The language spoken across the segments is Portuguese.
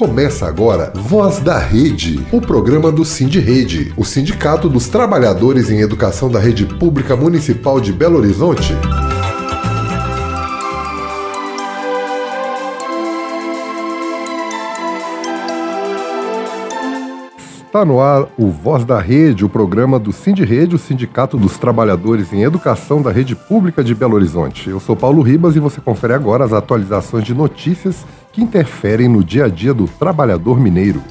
Começa agora Voz da Rede, o programa do Sindirede, o Sindicato dos Trabalhadores em Educação da Rede Pública Municipal de Belo Horizonte. Está no ar o Voz da Rede, o programa do Sindirede, o Sindicato dos Trabalhadores em Educação da Rede Pública de Belo Horizonte. Eu sou Paulo Ribas e você confere agora as atualizações de notícias que interferem no dia a dia do trabalhador mineiro.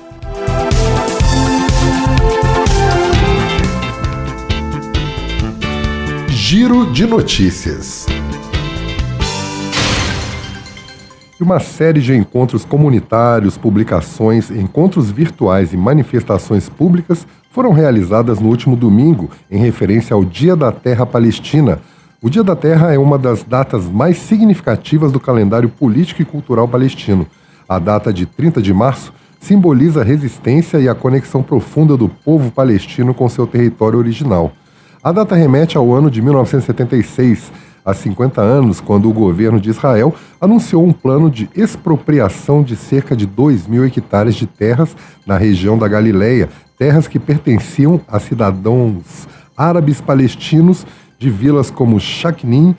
Giro de notícias. Uma série de encontros comunitários, publicações, encontros virtuais e manifestações públicas foram realizadas no último domingo em referência ao Dia da Terra Palestina. O Dia da Terra é uma das datas mais significativas do calendário político e cultural palestino. A data de 30 de março simboliza a resistência e a conexão profunda do povo palestino com seu território original. A data remete ao ano de 1976, há 50 anos, quando o governo de Israel anunciou um plano de expropriação de cerca de 2.000 hectares de terras na região da Galileia, terras que pertenciam a cidadãos árabes palestinos de vilas como Shaqnin,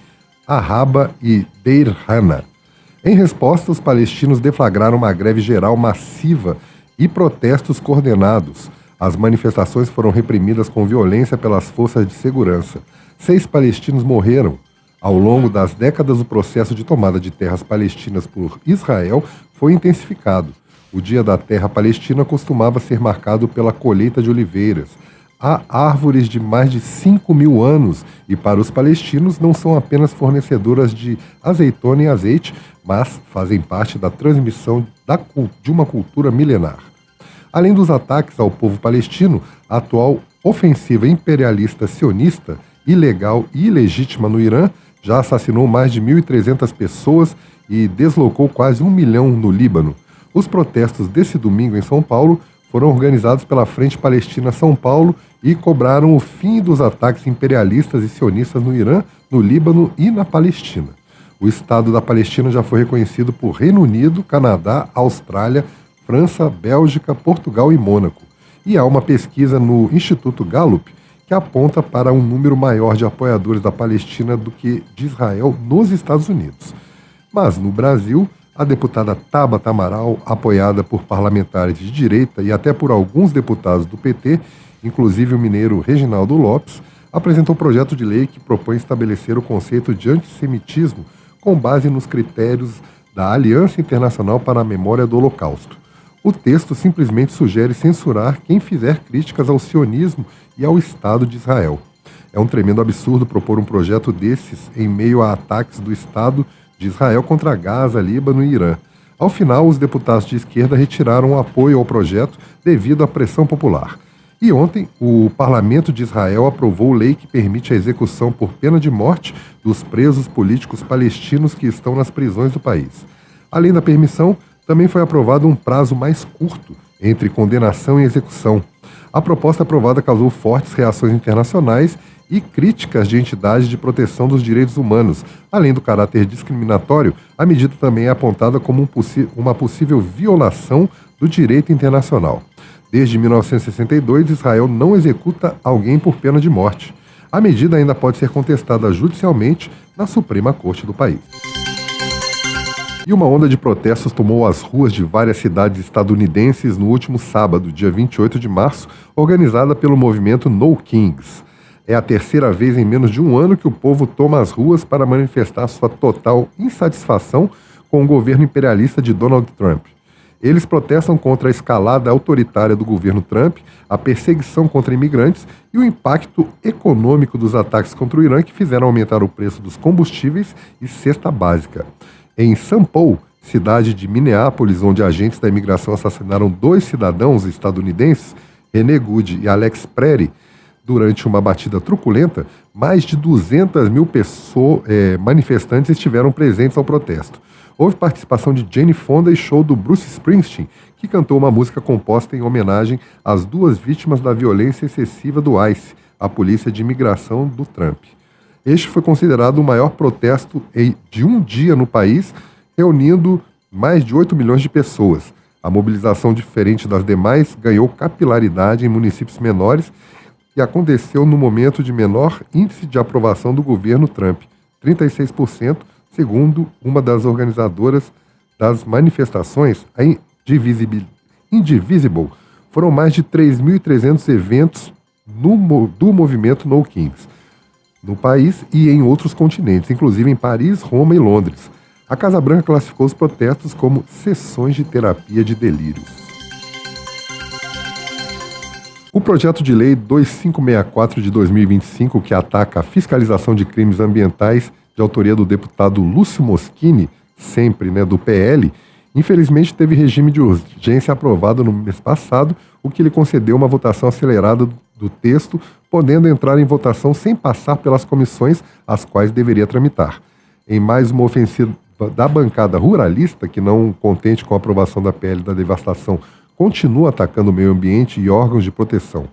Arraba e Deir Hana. Em resposta, os palestinos deflagraram uma greve geral massiva e protestos coordenados. As manifestações foram reprimidas com violência pelas forças de segurança. 6 palestinos morreram. Ao longo das décadas, o processo de tomada de terras palestinas por Israel foi intensificado. O Dia da Terra Palestina costumava ser marcado pela colheita de oliveiras. Há árvores de mais de 5.000 anos e, para os palestinos, não são apenas fornecedoras de azeitona e azeite, mas fazem parte da transmissão de uma cultura milenar. Além dos ataques ao povo palestino, a atual ofensiva imperialista sionista, ilegal e ilegítima no Irã, já assassinou mais de 1.300 pessoas e deslocou quase 1 milhão no Líbano. Os protestos desse domingo em São Paulo foram organizados pela Frente Palestina São Paulo e cobraram o fim dos ataques imperialistas e sionistas no Irã, no Líbano e na Palestina. O Estado da Palestina já foi reconhecido por Reino Unido, Canadá, Austrália, França, Bélgica, Portugal e Mônaco. E há uma pesquisa no Instituto Gallup que aponta para um número maior de apoiadores da Palestina do que de Israel nos Estados Unidos. Mas no Brasil, a deputada Tabata Amaral, apoiada por parlamentares de direita e até por alguns deputados do PT, inclusive o mineiro Reginaldo Lopes, apresentou um projeto de lei que propõe estabelecer o conceito de antissemitismo com base nos critérios da Aliança Internacional para a Memória do Holocausto. O texto simplesmente sugere censurar quem fizer críticas ao sionismo e ao Estado de Israel. É um tremendo absurdo propor um projeto desses em meio a ataques do Estado de Israel contra Gaza, Líbano e Irã. Ao final, os deputados de esquerda retiraram o apoio ao projeto devido à pressão popular. E ontem, o Parlamento de Israel aprovou lei que permite a execução por pena de morte dos presos políticos palestinos que estão nas prisões do país. Além da permissão, também foi aprovado um prazo mais curto entre condenação e execução. A proposta aprovada causou fortes reações internacionais e críticas de entidades de proteção dos direitos humanos. Além do caráter discriminatório, a medida também é apontada como uma possível violação do direito internacional. Desde 1962, Israel não executa alguém por pena de morte. A medida ainda pode ser contestada judicialmente na Suprema Corte do país. E uma onda de protestos tomou as ruas de várias cidades estadunidenses no último sábado, dia 28 de março, organizada pelo movimento No Kings. É a terceira vez em menos de um ano que o povo toma as ruas para manifestar sua total insatisfação com o governo imperialista de Donald Trump. Eles protestam contra a escalada autoritária do governo Trump, a perseguição contra imigrantes e o impacto econômico dos ataques contra o Irã que fizeram aumentar o preço dos combustíveis e cesta básica. Em São Paulo, cidade de Minneapolis, onde agentes da imigração assassinaram 2 cidadãos estadunidenses, René Good e Alex Preri, durante uma batida truculenta, mais de 200.000 manifestantes estiveram presentes ao protesto. Houve participação de Jane Fonda e show do Bruce Springsteen, que cantou uma música composta em homenagem às 2 vítimas da violência excessiva do ICE, a polícia de imigração do Trump. Este foi considerado o maior protesto de um dia no país, reunindo mais de 8 milhões de pessoas. A mobilização, diferente das demais, ganhou capilaridade em municípios menores e aconteceu no momento de menor índice de aprovação do governo Trump, 36%, segundo uma das organizadoras das manifestações, a Indivisible. Foram mais de 3.300 eventos do movimento No Kings, no país e em outros continentes, inclusive em Paris, Roma e Londres. A Casa Branca classificou os protestos como sessões de terapia de delírios. O projeto de lei 2564 de 2025, que ataca a fiscalização de crimes ambientais, de autoria do deputado Lúcio Moschini, sempre do PL, infelizmente teve regime de urgência aprovado no mês passado, o que lhe concedeu uma votação acelerada do texto, podendo entrar em votação sem passar pelas comissões às quais deveria tramitar. Em mais uma ofensiva da bancada ruralista, que não contente com a aprovação da PL da devastação, continua atacando o meio ambiente e órgãos de proteção.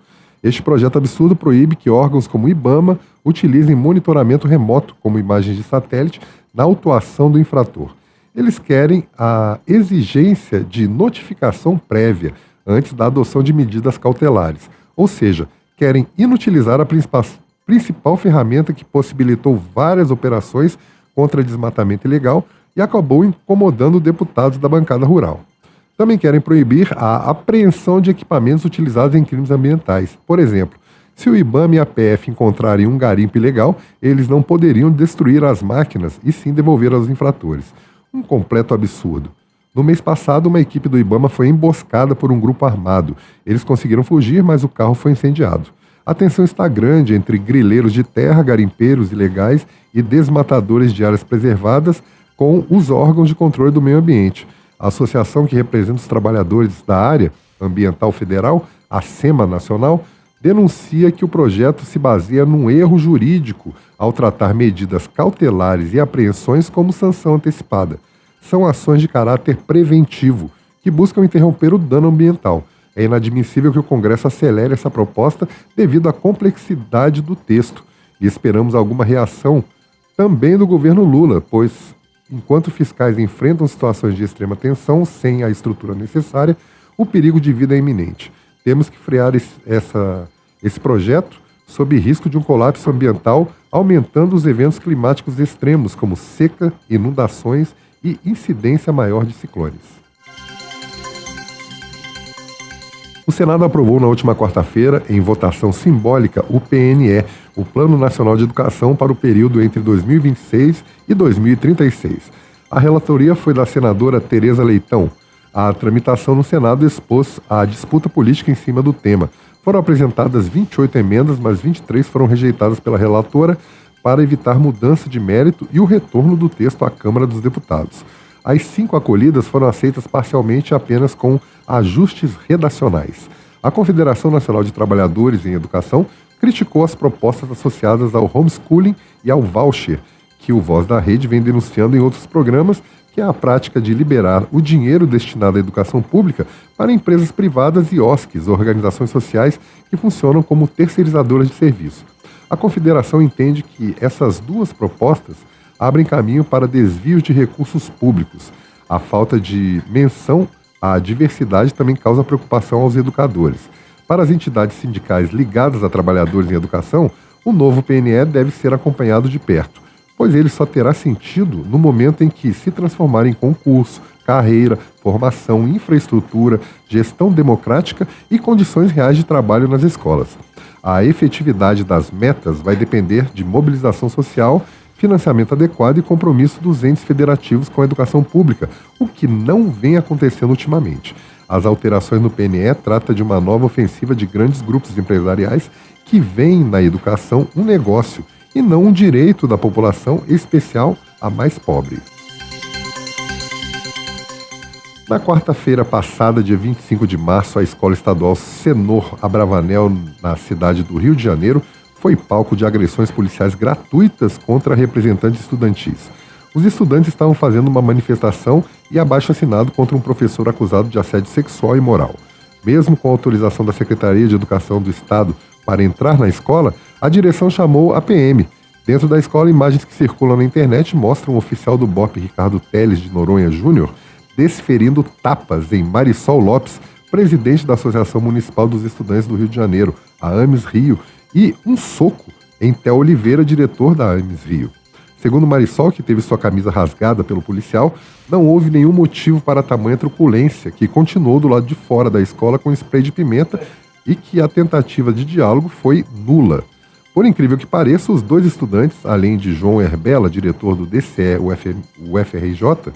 Este projeto absurdo proíbe que órgãos como o IBAMA utilizem monitoramento remoto, como imagens de satélite, na autuação do infrator. Eles querem a exigência de notificação prévia antes da adoção de medidas cautelares, ou seja, querem inutilizar a principal ferramenta que possibilitou várias operações contra desmatamento ilegal e acabou incomodando deputados da bancada rural. Também querem proibir a apreensão de equipamentos utilizados em crimes ambientais. Por exemplo, se o IBAMA e a PF encontrarem um garimpo ilegal, eles não poderiam destruir as máquinas e sim devolver aos infratores. Um completo absurdo. No mês passado, uma equipe do IBAMA foi emboscada por um grupo armado. Eles conseguiram fugir, mas o carro foi incendiado. A tensão está grande entre grileiros de terra, garimpeiros ilegais e desmatadores de áreas preservadas com os órgãos de controle do meio ambiente. A associação que representa os trabalhadores da área ambiental federal, a SEMA Nacional, denuncia que o projeto se baseia num erro jurídico ao tratar medidas cautelares e apreensões como sanção antecipada. São ações de caráter preventivo, que buscam interromper o dano ambiental. É inadmissível que o Congresso acelere essa proposta devido à complexidade do texto. E esperamos alguma reação também do governo Lula, pois, enquanto fiscais enfrentam situações de extrema tensão sem a estrutura necessária, o perigo de vida é iminente. Temos que frear esse projeto sob risco de um colapso ambiental, aumentando os eventos climáticos extremos, como seca, inundações e incidência maior de ciclones. O Senado aprovou na última quarta-feira, em votação simbólica, o PNE, o Plano Nacional de Educação para o período entre 2026 e 2036. A relatoria foi da senadora Tereza Leitão. A tramitação no Senado expôs a disputa política em cima do tema. Foram apresentadas 28 emendas, mas 23 foram rejeitadas pela relatora para evitar mudança de mérito e o retorno do texto à Câmara dos Deputados. As 5 acolhidas foram aceitas parcialmente apenas com ajustes redacionais. A Confederação Nacional de Trabalhadores em Educação criticou as propostas associadas ao homeschooling e ao voucher, que o Voz da Rede vem denunciando em outros programas, que é a prática de liberar o dinheiro destinado à educação pública para empresas privadas e OSCs, organizações sociais que funcionam como terceirizadoras de serviço. A Confederação entende que essas duas propostas abrem caminho para desvios de recursos públicos. A falta de menção à diversidade também causa preocupação aos educadores. Para as entidades sindicais ligadas a trabalhadores em educação, o novo PNE deve ser acompanhado de perto, pois ele só terá sentido no momento em que se transformar em concurso, carreira, formação, infraestrutura, gestão democrática e condições reais de trabalho nas escolas. A efetividade das metas vai depender de mobilização social, financiamento adequado e compromisso dos entes federativos com a educação pública, o que não vem acontecendo ultimamente. As alterações no PNE tratam de uma nova ofensiva de grandes grupos empresariais que veem na educação um negócio e não um direito da população, em especial a mais pobre. Na quarta-feira passada, dia 25 de março, a Escola Estadual Senor Abravanel, na cidade do Rio de Janeiro, foi palco de agressões policiais gratuitas contra representantes estudantis. Os estudantes estavam fazendo uma manifestação e abaixo-assinado contra um professor acusado de assédio sexual e moral. Mesmo com a autorização da Secretaria de Educação do Estado para entrar na escola, a direção chamou a PM. Dentro da escola, imagens que circulam na internet mostram o oficial do BOPE, Ricardo Teles de Noronha Júnior, desferindo tapas em Marisol Lopes, presidente da Associação Municipal dos Estudantes do Rio de Janeiro, a AMES Rio, e um soco em Theo Oliveira, diretor da AMES Rio. Segundo Marisol, que teve sua camisa rasgada pelo policial, não houve nenhum motivo para tamanha truculência, que continuou do lado de fora da escola com spray de pimenta e que a tentativa de diálogo foi nula. Por incrível que pareça, os dois estudantes, além de João Herbella, diretor do DCE UFRJ,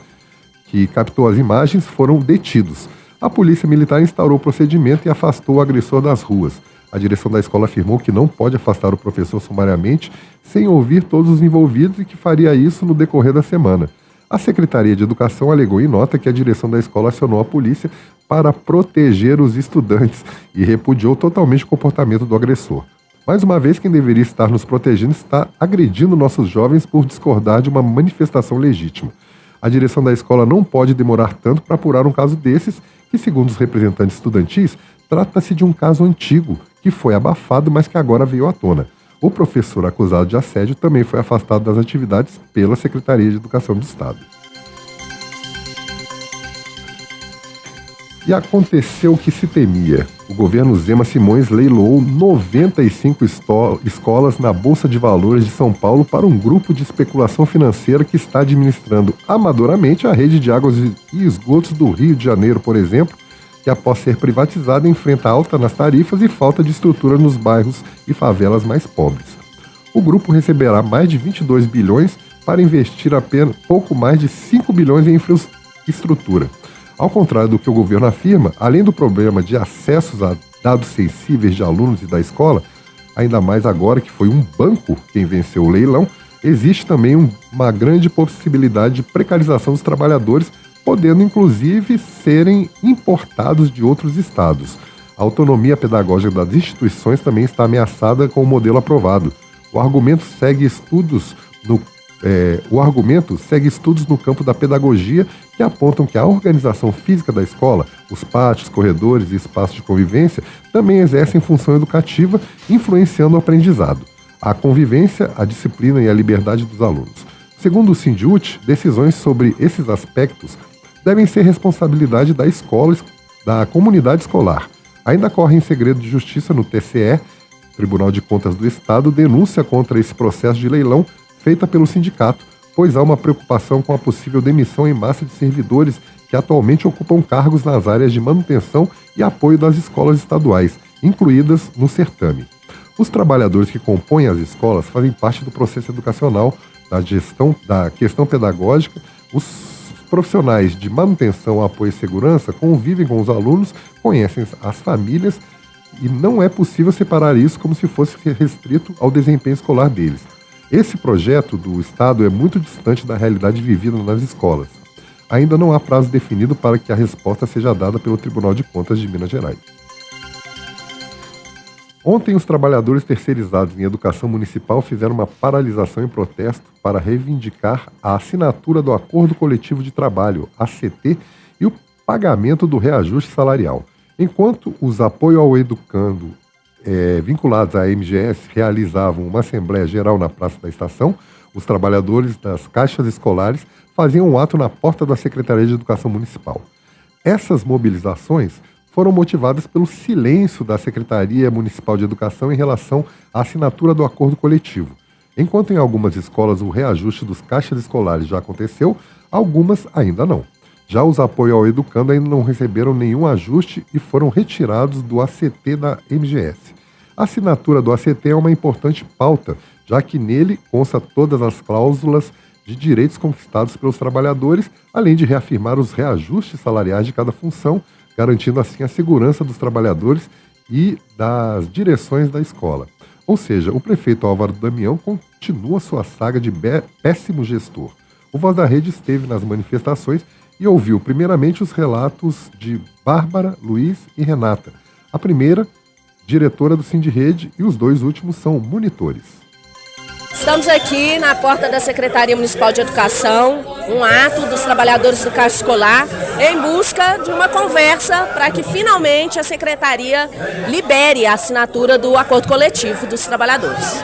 que captou as imagens, foram detidos. A polícia militar instaurou o procedimento e afastou o agressor das ruas. A direção da escola afirmou que não pode afastar o professor sumariamente sem ouvir todos os envolvidos e que faria isso no decorrer da semana. A Secretaria de Educação alegou em nota que a direção da escola acionou a polícia para proteger os estudantes e repudiou totalmente o comportamento do agressor. Mais uma vez, quem deveria estar nos protegendo está agredindo nossos jovens por discordar de uma manifestação legítima. A direção da escola não pode demorar tanto para apurar um caso desses, que, segundo os representantes estudantis, trata-se de um caso antigo, que foi abafado, mas que agora veio à tona. O professor acusado de assédio também foi afastado das atividades pela Secretaria de Educação do Estado. E aconteceu o que se temia. O governo Zema Simões leiloou 95 escolas na Bolsa de Valores de São Paulo para um grupo de especulação financeira que está administrando amadoramente a rede de águas e esgotos do Rio de Janeiro, por exemplo, que após ser privatizada enfrenta alta nas tarifas e falta de estrutura nos bairros e favelas mais pobres. O grupo receberá mais de 22 bilhões para investir apenas pouco mais de 5 bilhões em infraestrutura. Ao contrário do que o governo afirma, além do problema de acessos a dados sensíveis de alunos e da escola, ainda mais agora que foi um banco quem venceu o leilão, existe também uma grande possibilidade de precarização dos trabalhadores, podendo inclusive serem importados de outros estados. A autonomia pedagógica das instituições também está ameaçada com o modelo aprovado. O argumento segue estudos no campo da pedagogia que apontam que a organização física da escola, os pátios, corredores e espaços de convivência também exercem função educativa, influenciando o aprendizado, a convivência, a disciplina e a liberdade dos alunos. Segundo o Sindiut, decisões sobre esses aspectos devem ser responsabilidade da escola, da comunidade escolar. Ainda corre em segredo de justiça no TCE, Tribunal de Contas do Estado, denúncia contra esse processo de leilão feita pelo sindicato, pois há uma preocupação com a possível demissão em massa de servidores que atualmente ocupam cargos nas áreas de manutenção e apoio das escolas estaduais, incluídas no certame. Os trabalhadores que compõem as escolas fazem parte do processo educacional, da questão pedagógica. Os profissionais de manutenção, apoio e segurança convivem com os alunos, conhecem as famílias e não é possível separar isso como se fosse restrito ao desempenho escolar deles. Esse projeto do Estado é muito distante da realidade vivida nas escolas. Ainda não há prazo definido para que a resposta seja dada pelo Tribunal de Contas de Minas Gerais. Ontem, os trabalhadores terceirizados em educação municipal fizeram uma paralisação em protesto para reivindicar a assinatura do Acordo Coletivo de Trabalho, ACT, e o pagamento do reajuste salarial. Enquanto os apoios ao educando vinculados à MGS realizavam uma Assembleia Geral na Praça da Estação, os trabalhadores das caixas escolares faziam um ato na porta da Secretaria de Educação Municipal. Essas mobilizações foram motivadas pelo silêncio da Secretaria Municipal de Educação em relação à assinatura do acordo coletivo. Enquanto em algumas escolas o reajuste dos caixas escolares já aconteceu, algumas ainda não. Já os apoios ao educando ainda não receberam nenhum ajuste e foram retirados do ACT da MGS. A assinatura do ACT é uma importante pauta, já que nele consta todas as cláusulas de direitos conquistados pelos trabalhadores, além de reafirmar os reajustes salariais de cada função, garantindo assim a segurança dos trabalhadores e das direções da escola. Ou seja, o prefeito Álvaro Damião continua sua saga de péssimo gestor. O Voz da Rede esteve nas manifestações e ouviu primeiramente os relatos de Bárbara, Luiz e Renata. A primeira, diretora do Sindirrede, e os dois últimos são monitores. Estamos aqui na porta da Secretaria Municipal de Educação, um ato dos trabalhadores do Caixa Escolar, em busca de uma conversa para que finalmente a Secretaria libere a assinatura do acordo coletivo dos trabalhadores.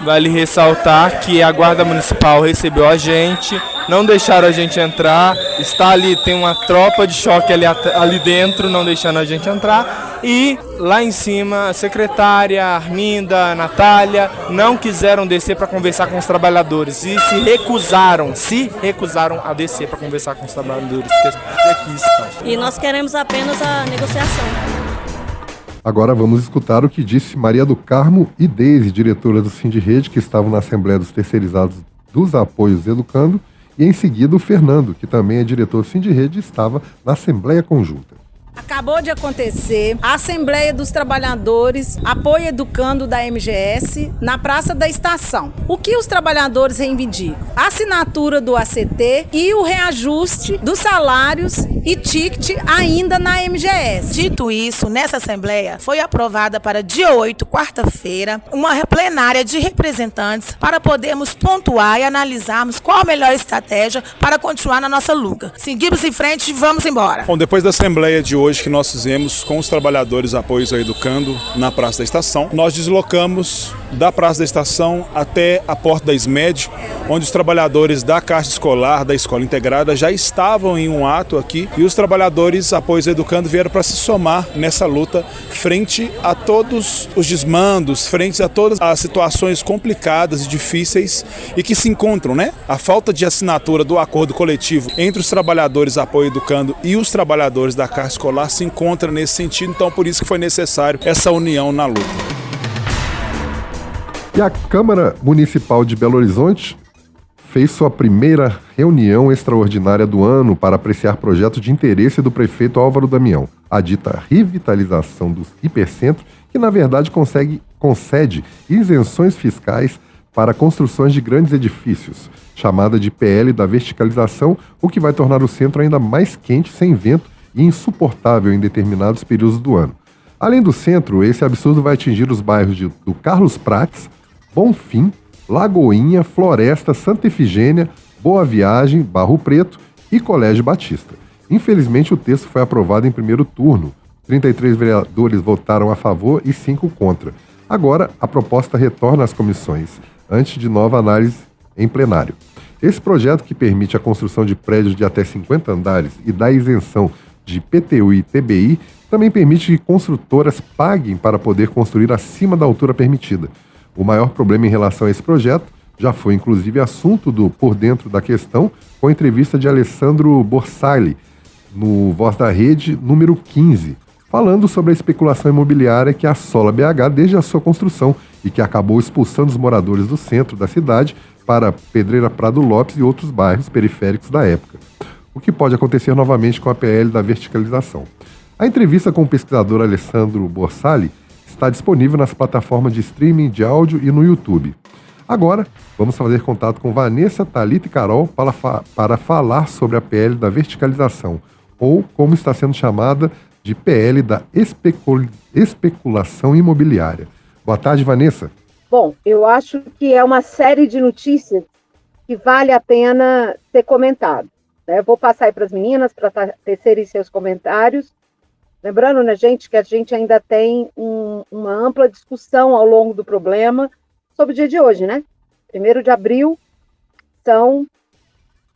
Vale ressaltar que a Guarda Municipal recebeu a gente não deixaram a gente entrar, está ali, tem uma tropa de choque ali dentro, não deixando a gente entrar, e lá em cima a secretária, a Arminda, a Natália, não quiseram descer para conversar com os trabalhadores e se recusaram a descer para conversar com os trabalhadores que aqui estão. E nós queremos apenas a negociação. Agora vamos escutar o que disse Maria do Carmo e Deise, diretora do Sindirrede, que estavam na Assembleia dos Terceirizados dos Apoios Educando, e em seguida o Fernando, que também é diretor do Sindirrede, estava na Assembleia Conjunta. Acabou de acontecer a Assembleia dos Trabalhadores Apoio Educando da MGS na Praça da Estação. O que os trabalhadores reivindicam? A assinatura do ACT e o reajuste dos salários e ticket ainda na MGS. Dito isso, nessa Assembleia foi aprovada para dia 8, quarta-feira, uma plenária de representantes para podermos pontuar e analisarmos qual a melhor estratégia para continuar na nossa luta. Seguimos em frente e vamos embora. Bom, depois da Assembleia de hoje que nós fizemos com os trabalhadores Apoios ao Educando na Praça da Estação, nós deslocamos da Praça da Estação até a porta da SMED, onde os trabalhadores da Caixa Escolar, da Escola Integrada, já estavam em um ato aqui e os trabalhadores Apoios ao Educando vieram para se somar nessa luta frente a todos os desmandos, frente a todas as situações complicadas e difíceis e que se encontram, né? A falta de assinatura do acordo coletivo entre os trabalhadores Apoio Educando e os trabalhadores da Caixa Escolar se encontra nesse sentido, então por isso que foi necessário essa união na luta. E a Câmara Municipal de Belo Horizonte fez sua primeira reunião extraordinária do ano para apreciar projetos de interesse do prefeito Álvaro Damião, a dita revitalização dos hipercentros, que na verdade concede isenções fiscais para construções de grandes edifícios, chamada de PL da verticalização, o que vai tornar o centro ainda mais quente, sem vento e insuportável em determinados períodos do ano. Além do centro, esse absurdo vai atingir os bairros do Carlos Prates, Bonfim, Lagoinha, Floresta, Santa Efigênia, Boa Viagem, Barro Preto e Colégio Batista. Infelizmente, o texto foi aprovado em primeiro turno. 33 vereadores votaram a favor e 5 contra. Agora, a proposta retorna às comissões, antes de nova análise em plenário. Esse projeto, que permite a construção de prédios de até 50 andares e dá isenção de IPTU e TBI, também permite que construtoras paguem para poder construir acima da altura permitida. O maior problema em relação a esse projeto já foi, inclusive, assunto do Por Dentro da Questão, com a entrevista de Alessandro Borsali, no Voz da Rede, número 15, falando sobre a especulação imobiliária que assola BH desde a sua construção e que acabou expulsando os moradores do centro da cidade para Pedreira Prado Lopes e outros bairros periféricos da época, o que pode acontecer novamente com a PL da verticalização. A entrevista com o pesquisador Alessandro Borsali está disponível nas plataformas de streaming de áudio e no YouTube. Agora, vamos fazer contato com Vanessa, Thalita e Carol para falar sobre a PL da verticalização, ou como está sendo chamada, de PL da especulação imobiliária. Boa tarde, Vanessa. Bom, eu acho que é uma série de notícias que vale a pena ser comentado. Eu vou passar aí para as meninas para tecerem seus comentários. Lembrando, né, gente, que a gente ainda tem uma ampla discussão ao longo do problema sobre o dia de hoje, né? 1º de abril são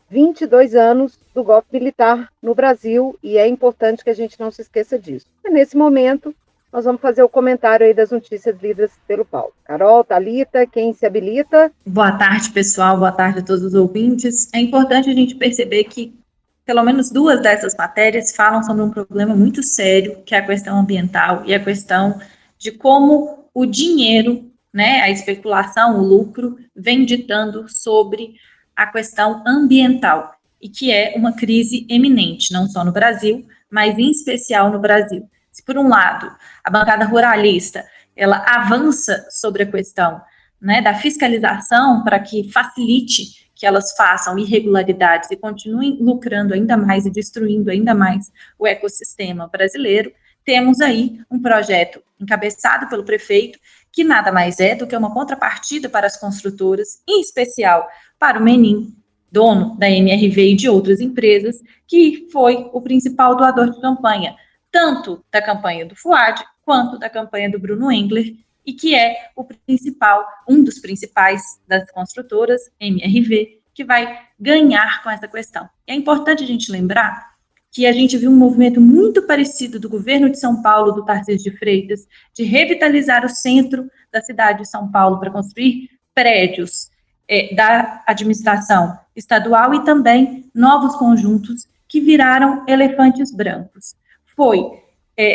22 anos do golpe militar no Brasil e é importante que a gente não se esqueça disso. E nesse momento, nós vamos fazer o comentário aí das notícias lidas pelo Paulo. Carol, Thalita, quem se habilita? Boa tarde, pessoal. Boa tarde a todos os ouvintes. É importante a gente perceber que pelo menos 2 dessas matérias falam sobre um problema muito sério, que é a questão ambiental e a questão de como o dinheiro, né, a especulação, o lucro, vem ditando sobre a questão ambiental, e que é uma crise eminente, não só no Brasil, mas em especial no Brasil. Se, por um lado, a bancada ruralista ela avança sobre a questão, né, da fiscalização para que facilite que elas façam irregularidades e continuem lucrando ainda mais e destruindo ainda mais o ecossistema brasileiro, temos aí um projeto encabeçado pelo prefeito, que nada mais é do que uma contrapartida para as construtoras, em especial para o Menin, dono da MRV e de outras empresas, que foi o principal doador de campanha, tanto da campanha do Fuad, quanto da campanha do Bruno Engler, e que é um dos principais das construtoras, MRV que vai ganhar com essa questão. É importante a gente lembrar que a gente viu um movimento muito parecido do governo de São Paulo, do Tarcísio de Freitas, de revitalizar o centro da cidade de São Paulo para construir prédios da administração estadual e também novos conjuntos que viraram elefantes brancos. Foi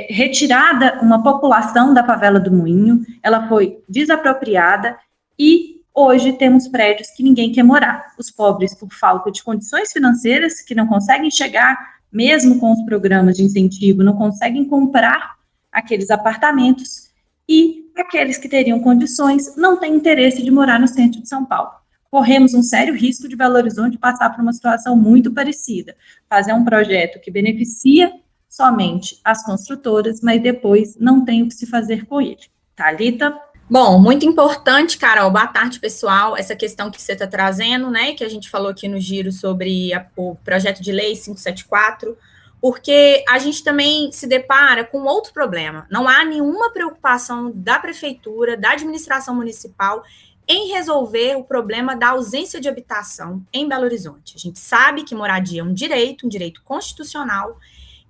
retirada uma população da favela do Moinho, ela foi desapropriada e hoje temos prédios que ninguém quer morar. Os pobres, por falta de condições financeiras, que não conseguem chegar, mesmo com os programas de incentivo, não conseguem comprar aqueles apartamentos, e aqueles que teriam condições não têm interesse de morar no centro de São Paulo. Corremos um sério risco de Belo Horizonte passar por uma situação muito parecida, fazer um projeto que beneficia somente as construtoras, mas depois não tem o que se fazer com ele. Thalita? Bom, muito importante, Carol, boa tarde, pessoal, essa questão que você está trazendo, né, que a gente falou aqui no giro sobre o projeto de lei 574, porque a gente também se depara com outro problema. Não há nenhuma preocupação da prefeitura, da administração municipal, em resolver o problema da ausência de habitação em Belo Horizonte. A gente sabe que moradia é um direito constitucional,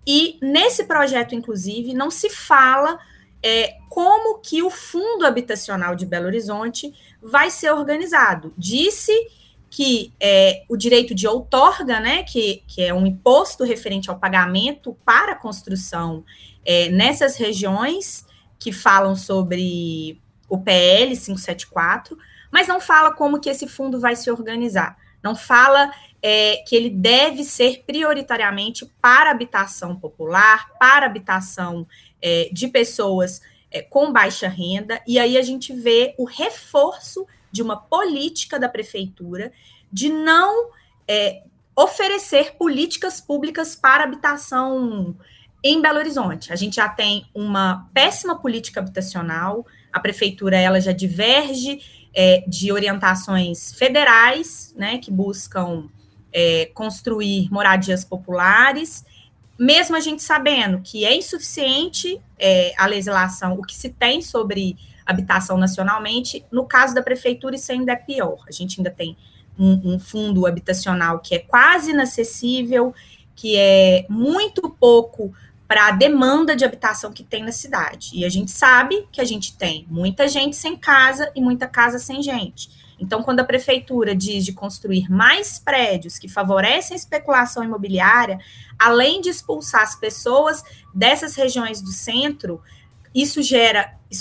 e nesse projeto, inclusive, não se fala como que o Fundo Habitacional de Belo Horizonte vai ser organizado. Disse que o direito de outorga, né, que é um imposto referente ao pagamento para a construção nessas regiões que falam sobre o PL 574, mas não fala como que esse fundo vai se organizar. Não fala que ele deve ser prioritariamente para habitação popular, para habitação de pessoas com baixa renda, e aí a gente vê o reforço de uma política da prefeitura de não oferecer políticas públicas para habitação em Belo Horizonte. A gente já tem uma péssima política habitacional, a prefeitura ela já diverge de orientações federais, né, que buscam construir moradias populares, mesmo a gente sabendo que é insuficiente a legislação, o que se tem sobre habitação nacionalmente. No caso da prefeitura, isso ainda é pior. A gente ainda tem um fundo habitacional que é quase inacessível, que é muito pouco para a demanda de habitação que tem na cidade. E a gente sabe que a gente tem muita gente sem casa e muita casa sem gente. Então, quando a prefeitura diz de construir mais prédios que favorecem a especulação imobiliária, além de expulsar as pessoas dessas regiões do centro, isso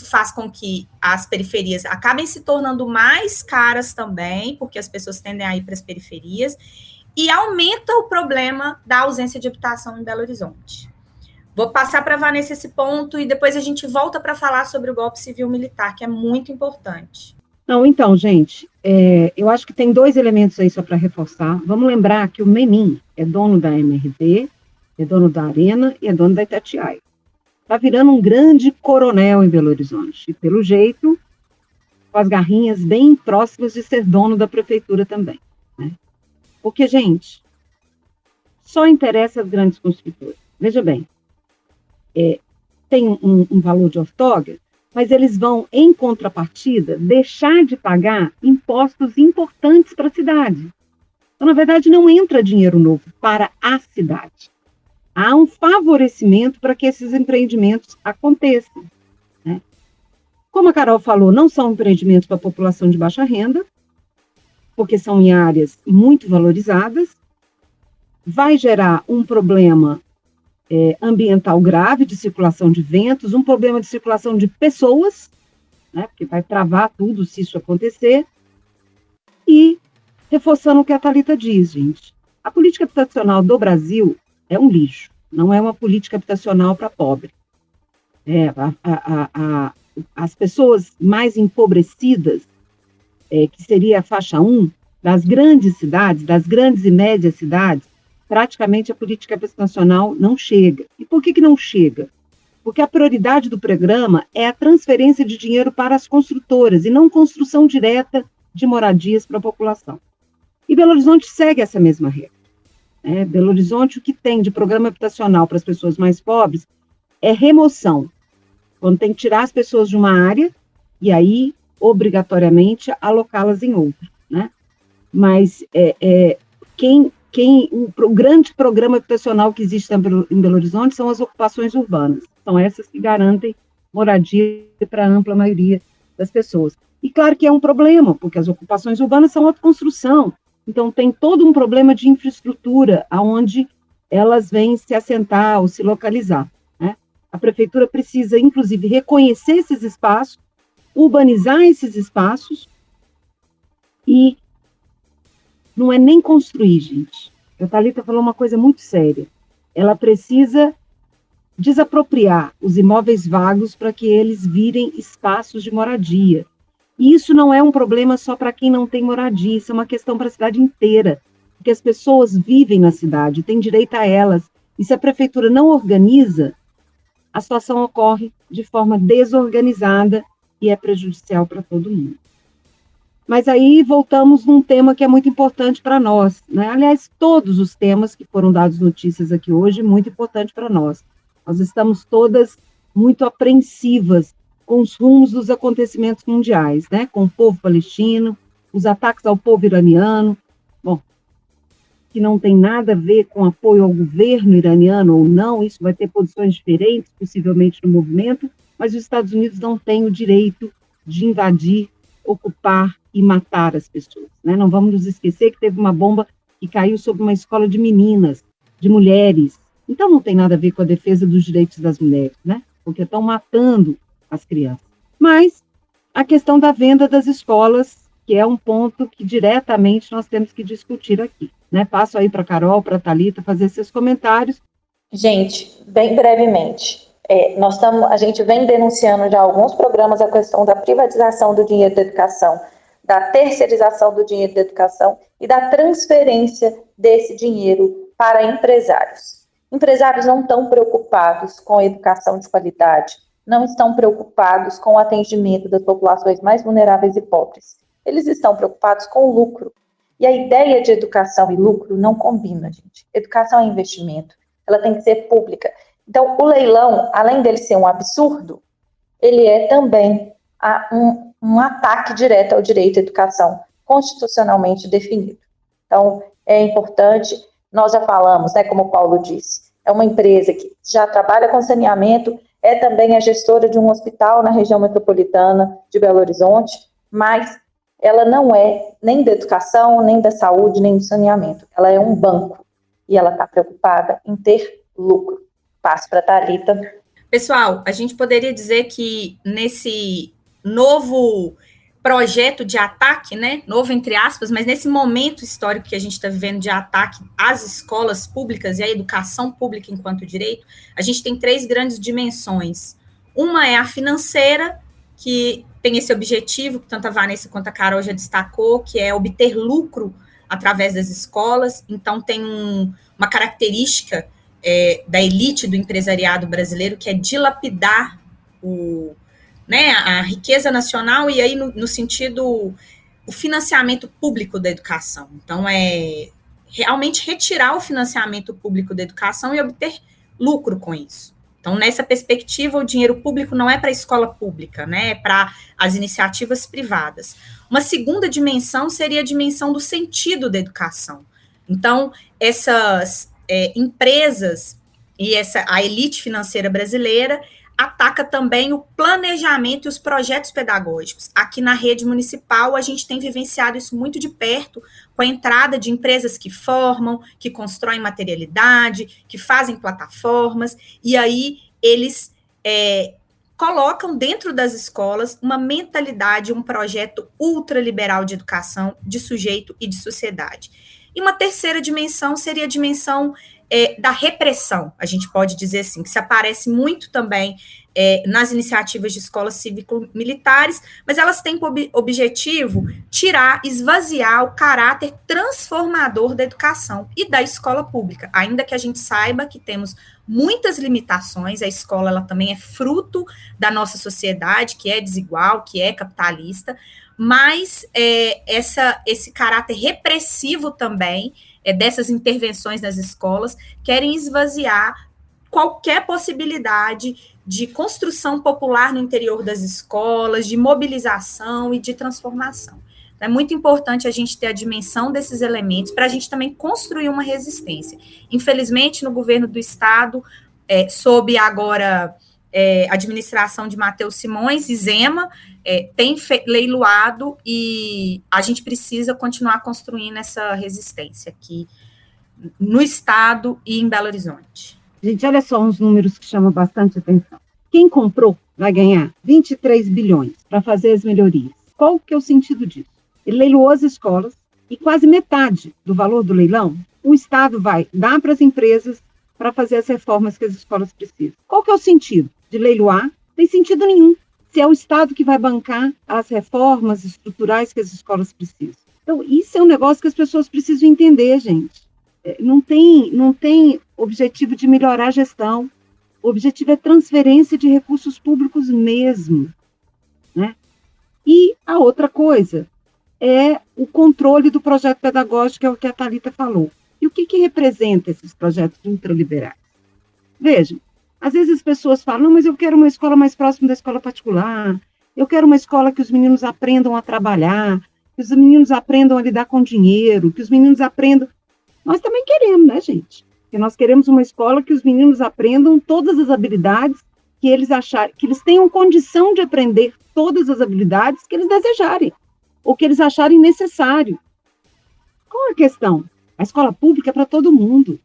faz com que as periferias acabem se tornando mais caras também, porque as pessoas tendem a ir para as periferias, e aumenta o problema da ausência de habitação em Belo Horizonte. Vou passar para a Vanessa esse ponto e depois a gente volta para falar sobre o golpe civil-militar, que é muito importante. Não, então, gente, eu acho que tem dois elementos aí só para reforçar. Vamos lembrar que o Menin é dono da MRV, é dono da Arena e é dono da Itatiaia. Está virando um grande coronel em Belo Horizonte. E, pelo jeito, com as garrinhas bem próximas de ser dono da prefeitura também. Né? Porque, gente, só interessa as grandes construtoras. Veja bem, tem um valor de outorga, mas eles vão, em contrapartida, deixar de pagar impostos importantes para a cidade. Então, na verdade, não entra dinheiro novo para a cidade. Há um favorecimento para que esses empreendimentos aconteçam. Né? Como a Carol falou, não são empreendimentos para a população de baixa renda, porque são em áreas muito valorizadas, vai gerar um problema ambiental grave de circulação de ventos, um problema de circulação de pessoas, né, porque vai travar tudo se isso acontecer, e reforçando o que a Thalita diz, gente, a política habitacional do Brasil é um lixo, não é uma política habitacional para pobre. As pessoas mais empobrecidas, que seria a faixa 1, das grandes cidades, das grandes e médias cidades, praticamente a política habitacional não chega. E por que não chega? Porque a prioridade do programa é a transferência de dinheiro para as construtoras e não construção direta de moradias para a população. E Belo Horizonte segue essa mesma regra. Belo Horizonte, o que tem de programa habitacional para as pessoas mais pobres é remoção. Quando tem que tirar as pessoas de uma área e aí, obrigatoriamente, alocá-las em outra. Né? mas o grande programa habitacional que existe em Belo Horizonte são as ocupações urbanas. São essas que garantem moradia para a ampla maioria das pessoas. E claro que é um problema, porque as ocupações urbanas são autoconstrução. Então, tem todo um problema de infraestrutura, aonde elas vêm se assentar ou se localizar, né? A prefeitura precisa, inclusive, reconhecer esses espaços, urbanizar esses espaços, e não é nem construir, gente. A Thalita falou uma coisa muito séria. Ela precisa desapropriar os imóveis vagos para que eles virem espaços de moradia. E isso não é um problema só para quem não tem moradia, isso é uma questão para a cidade inteira, porque as pessoas vivem na cidade, têm direito a elas, e se a prefeitura não organiza, a situação ocorre de forma desorganizada e é prejudicial para todo mundo. Mas aí voltamos num tema que é muito importante para nós, né? Aliás, todos os temas que foram dados notícias aqui hoje, muito importante para nós. Nós estamos todas muito apreensivas com os rumos dos acontecimentos mundiais, né? Com o povo palestino, os ataques ao povo iraniano, bom, que não tem nada a ver com apoio ao governo iraniano ou não, isso vai ter posições diferentes, possivelmente, no movimento, mas os Estados Unidos não têm o direito de invadir, ocupar e matar as pessoas, né? Não vamos nos esquecer que teve uma bomba que caiu sobre uma escola de meninas, de mulheres, então não tem nada a ver com a defesa dos direitos das mulheres, né? Porque estão matando as crianças. Mas a questão da venda das escolas, que é um ponto que diretamente nós temos que discutir aqui, né? Passo aí para a Carol, para a Thalita, fazer seus comentários. Gente, bem brevemente, a gente vem denunciando já há alguns programas a questão da privatização do dinheiro da educação, da terceirização do dinheiro da educação e da transferência desse dinheiro para empresários. Empresários não estão preocupados com a educação de qualidade, não estão preocupados com o atendimento das populações mais vulneráveis e pobres. Eles estão preocupados com o lucro. E a ideia de educação e lucro não combina, gente. Educação é investimento, ela tem que ser pública. Então, o leilão, além dele ser um absurdo, ele é também um ataque direto ao direito à educação, constitucionalmente definido. Então, é importante, nós já falamos, né, como o Paulo disse, é uma empresa que já trabalha com saneamento, é também a gestora de um hospital na região metropolitana de Belo Horizonte, mas ela não é nem da educação, nem da saúde, nem do saneamento. Ela é um banco e ela está preocupada em ter lucro. Passo para a Thalita. Pessoal, a gente poderia dizer que nesse novo projeto de ataque, né, novo entre aspas, mas nesse momento histórico que a gente está vivendo de ataque às escolas públicas e à educação pública enquanto direito, a gente tem 3 grandes dimensões. Uma é a financeira, que tem esse objetivo, que tanto a Vanessa quanto a Carol já destacou, que é obter lucro através das escolas. Então, tem uma característica da elite do empresariado brasileiro, que é dilapidar a riqueza nacional, e aí no sentido, o financiamento público da educação. Então, é realmente retirar o financiamento público da educação e obter lucro com isso. Então, nessa perspectiva, o dinheiro público não é para a escola pública, né? É para as iniciativas privadas. Uma segunda dimensão seria a dimensão do sentido da educação. Então, essas empresas e a elite financeira brasileira ataca também o planejamento e os projetos pedagógicos. Aqui na rede municipal, a gente tem vivenciado isso muito de perto, com a entrada de empresas que formam, que constroem materialidade, que fazem plataformas, e aí eles colocam dentro das escolas uma mentalidade, um projeto ultraliberal de educação, de sujeito e de sociedade. E uma terceira dimensão seria a dimensão da repressão, a gente pode dizer assim, que se aparece muito também nas iniciativas de escolas cívico-militares, mas elas têm por objetivo esvaziar o caráter transformador da educação e da escola pública, ainda que a gente saiba que temos muitas limitações, a escola ela também é fruto da nossa sociedade, que é desigual, que é capitalista, mas esse caráter repressivo também, dessas intervenções nas escolas, querem esvaziar qualquer possibilidade de construção popular no interior das escolas, de mobilização e de transformação. É muito importante a gente ter a dimensão desses elementos para a gente também construir uma resistência. Infelizmente, no governo do Estado, sob agora a administração de Matheus Simões e Zema, tem leiloado e a gente precisa continuar construindo essa resistência aqui no Estado e em Belo Horizonte. Gente, olha só uns números que chamam bastante atenção. Quem comprou vai ganhar 23 bilhões para fazer as melhorias. Qual que é o sentido disso? Ele leiloou as escolas e quase metade do valor do leilão o Estado vai dar para as empresas para fazer as reformas que as escolas precisam. Qual que é o sentido de leiloar? Não tem sentido nenhum, se é o Estado que vai bancar as reformas estruturais que as escolas precisam. Então, isso é um negócio que as pessoas precisam entender, gente. Não tem objetivo de melhorar a gestão. O objetivo é transferência de recursos públicos mesmo, né? E a outra coisa é o controle do projeto pedagógico, que é o que a Thalita falou. E o que representa esses projetos ultraliberais? Vejam, às vezes as pessoas falam, não, mas eu quero uma escola mais próxima da escola particular, eu quero uma escola que os meninos aprendam a trabalhar, que os meninos aprendam a lidar com dinheiro, que os meninos aprendam... Nós também queremos, né, gente? Porque nós queremos uma escola que os meninos aprendam todas as habilidades que eles acharem, que eles tenham condição de aprender todas as habilidades que eles desejarem, ou que eles acharem necessário. Qual é a questão? A escola pública é para todo mundo.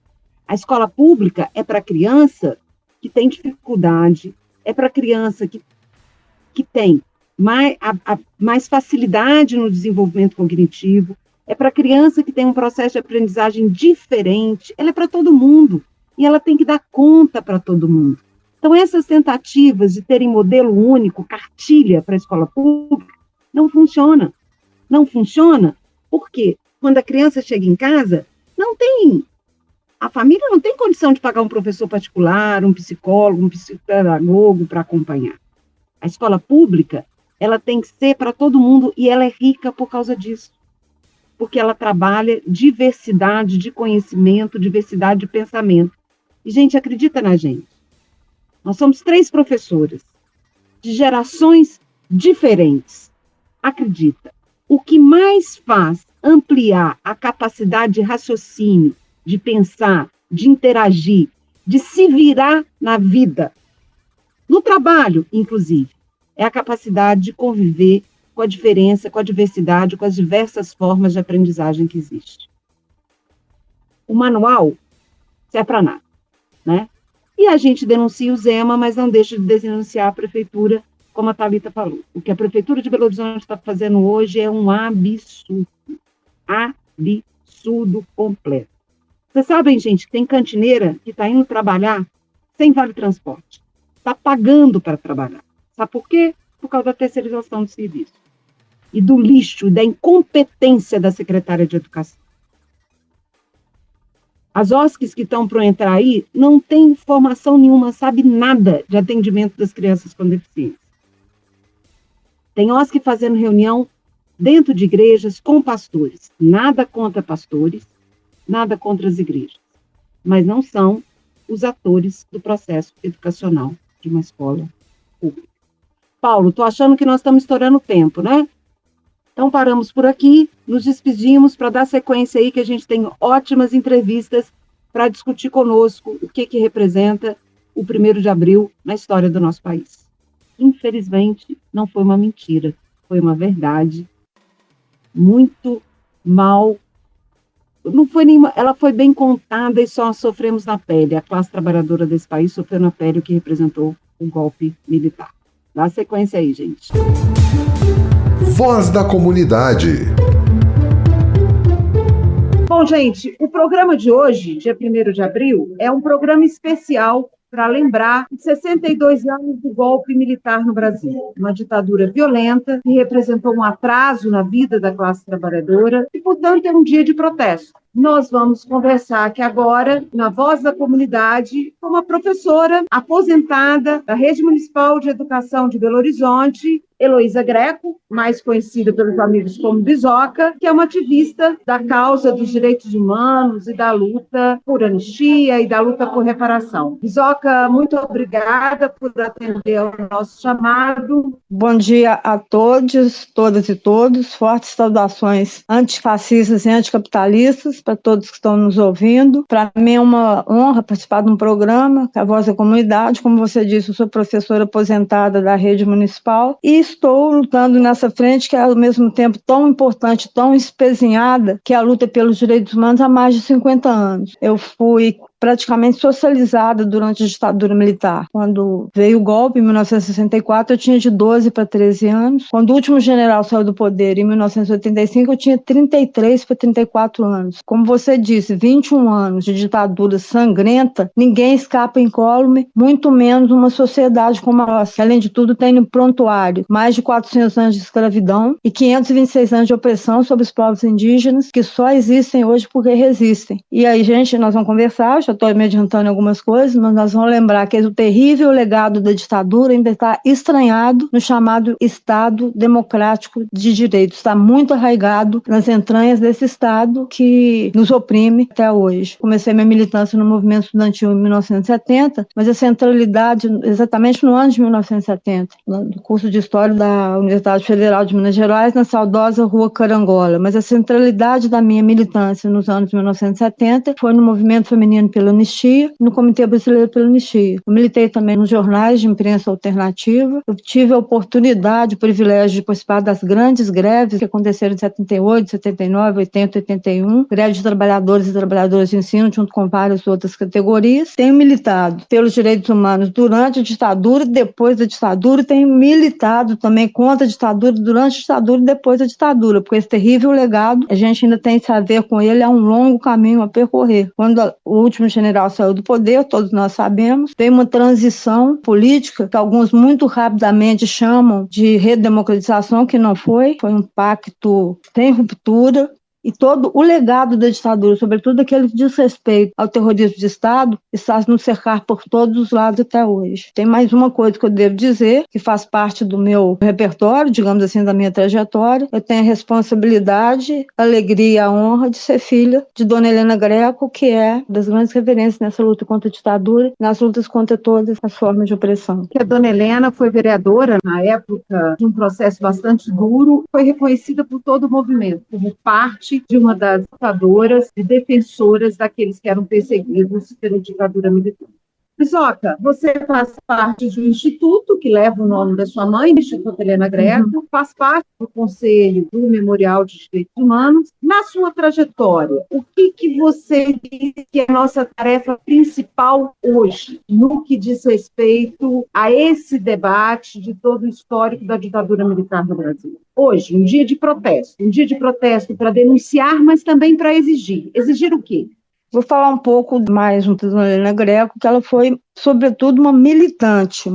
A escola pública é para criança que tem dificuldade, é para criança que tem mais facilidade no desenvolvimento cognitivo, é para criança que tem um processo de aprendizagem diferente, ela é para todo mundo, e ela tem que dar conta para todo mundo. Então, essas tentativas de terem modelo único, cartilha para a escola pública, não funciona. Não funciona porque, quando a criança chega em casa, a família não tem condição de pagar um professor particular, um psicólogo, um psicopedagogo para acompanhar. A escola pública, ela tem que ser para todo mundo, e ela é rica por causa disso. Porque ela trabalha diversidade de conhecimento, diversidade de pensamento. E, gente, acredita na gente. Nós somos 3 professoras, de gerações diferentes. Acredita. O que mais faz ampliar a capacidade de raciocínio, de pensar, de interagir, de se virar na vida, no trabalho, inclusive, é a capacidade de conviver com a diferença, com a diversidade, com as diversas formas de aprendizagem que existe. O manual serve para nada, né? E a gente denuncia o Zema, mas não deixa de denunciar a prefeitura, como a Thalita falou. O que a prefeitura de Belo Horizonte está fazendo hoje é um absurdo. Absurdo completo. Vocês sabem, gente, que tem cantineira que está indo trabalhar sem vale-transporte. Está pagando para trabalhar. Sabe por quê? Por causa da terceirização do serviço. E do lixo, da incompetência da secretária de Educação. As OSCs que estão para entrar aí não têm formação nenhuma, sabe nada de atendimento das crianças com deficiência. Tem OSC fazendo reunião dentro de igrejas com pastores. Nada contra pastores, nada contra as igrejas. Mas não são os atores do processo educacional de uma escola pública. Paulo, estou achando que nós estamos estourando o tempo, né? Então, paramos por aqui, nos despedimos para dar sequência aí, que a gente tem ótimas entrevistas para discutir conosco o que representa o 1º de abril na história do nosso país. Infelizmente, não foi uma mentira, foi uma verdade muito mal. Não foi nenhuma, ela foi bem contada e só sofremos na pele. A classe trabalhadora desse país sofreu na pele o que representou o golpe militar. Dá sequência aí, gente. Voz da Comunidade. Bom, gente, o programa de hoje, dia 1º de abril, é um programa especial para lembrar os 62 anos do golpe militar no Brasil. Uma ditadura violenta que representou um atraso na vida da classe trabalhadora e, portanto, é um dia de protesto. nós vamos conversar aqui agora, na Voz da Comunidade, com uma professora aposentada da Rede Municipal de Educação de Belo Horizonte, Heloísa Greco, mais conhecida pelos amigos como Bisoca, que é uma ativista da causa dos direitos humanos e da luta por anistia e da luta por reparação. Bisoca, muito obrigada por atender ao nosso chamado. Bom dia a todos, todas e todos. Fortes saudações antifascistas e anticapitalistas para todos que estão nos ouvindo. Para mim é uma honra participar de um programa, que é a Voz da Comunidade. Como você disse, eu sou professora aposentada da Rede Municipal e estou lutando nessa frente que é ao mesmo tempo tão importante, tão espezinhada, que é a luta pelos direitos humanos há mais de 50 anos. Eu fui praticamente socializada durante a ditadura militar. Quando veio o golpe, em 1964, eu tinha de 12 para 13 anos. Quando o último general saiu do poder, em 1985, eu tinha 33 para 34 anos. Como você disse, 21 anos de ditadura sangrenta, ninguém escapa incólume, muito menos uma sociedade como a nossa, que, além de tudo, tem no prontuário mais de 400 anos de escravidão e 526 anos de opressão sobre os povos indígenas, que só existem hoje porque resistem. E aí, gente, nós vamos conversar, já estou me adiantando algumas coisas, mas nós vamos lembrar que o terrível legado da ditadura ainda está estranhado no chamado Estado Democrático de Direito. Está muito arraigado nas entranhas desse Estado que nos oprime até hoje. Comecei minha militância no movimento estudantil em 1970, mas a centralidade, exatamente no ano de 1970, no curso de História da Universidade Federal de Minas Gerais, na saudosa Rua Carangola. Mas a centralidade da minha militância nos anos 1970 foi no movimento feminino pela anistia, no Comitê Brasileiro pela Anistia. Eu militei também nos jornais de imprensa alternativa. Eu tive a oportunidade, o privilégio de participar das grandes greves que aconteceram em 78, 79, 80, 81, greve de trabalhadores e trabalhadoras de ensino, junto com várias outras categorias. Tenho militado pelos direitos humanos durante a ditadura e depois da ditadura, e tenho militado também contra a ditadura durante a ditadura e depois da ditadura, porque esse terrível legado, a gente ainda tem que saber com ele, é um longo caminho a percorrer. Quando o último general saiu do poder, todos nós sabemos, tem uma transição política que alguns muito rapidamente chamam de redemocratização, que não foi um pacto sem ruptura. E todo o legado da ditadura, sobretudo aquele desrespeito ao terrorismo de Estado, está nos cercar por todos os lados até hoje. Tem mais uma coisa que eu devo dizer, que faz parte do meu repertório, digamos assim, da minha trajetória. Eu tenho a responsabilidade, a alegria e a honra de ser filha de Dona Helena Greco, que é das grandes referências nessa luta contra a ditadura, nas lutas contra todas as formas de opressão. A Dona Helena foi vereadora na época de um processo bastante duro, foi reconhecida por todo o movimento, como parte de uma das lutadoras e defensoras daqueles que eram perseguidos pela ditadura militar. Bisoca, você faz parte de um instituto que leva o nome da sua mãe, o Instituto Helena Greco, faz parte do Conselho do Memorial de Direitos Humanos. Na sua trajetória, o que você diz que é a nossa tarefa principal hoje, no que diz respeito a esse debate de todo o histórico da ditadura militar no Brasil? Hoje, um dia de protesto para denunciar, mas também para exigir. Exigir o quê? Vou falar um pouco mais da Dona Helena Greco, que ela foi, sobretudo, uma militante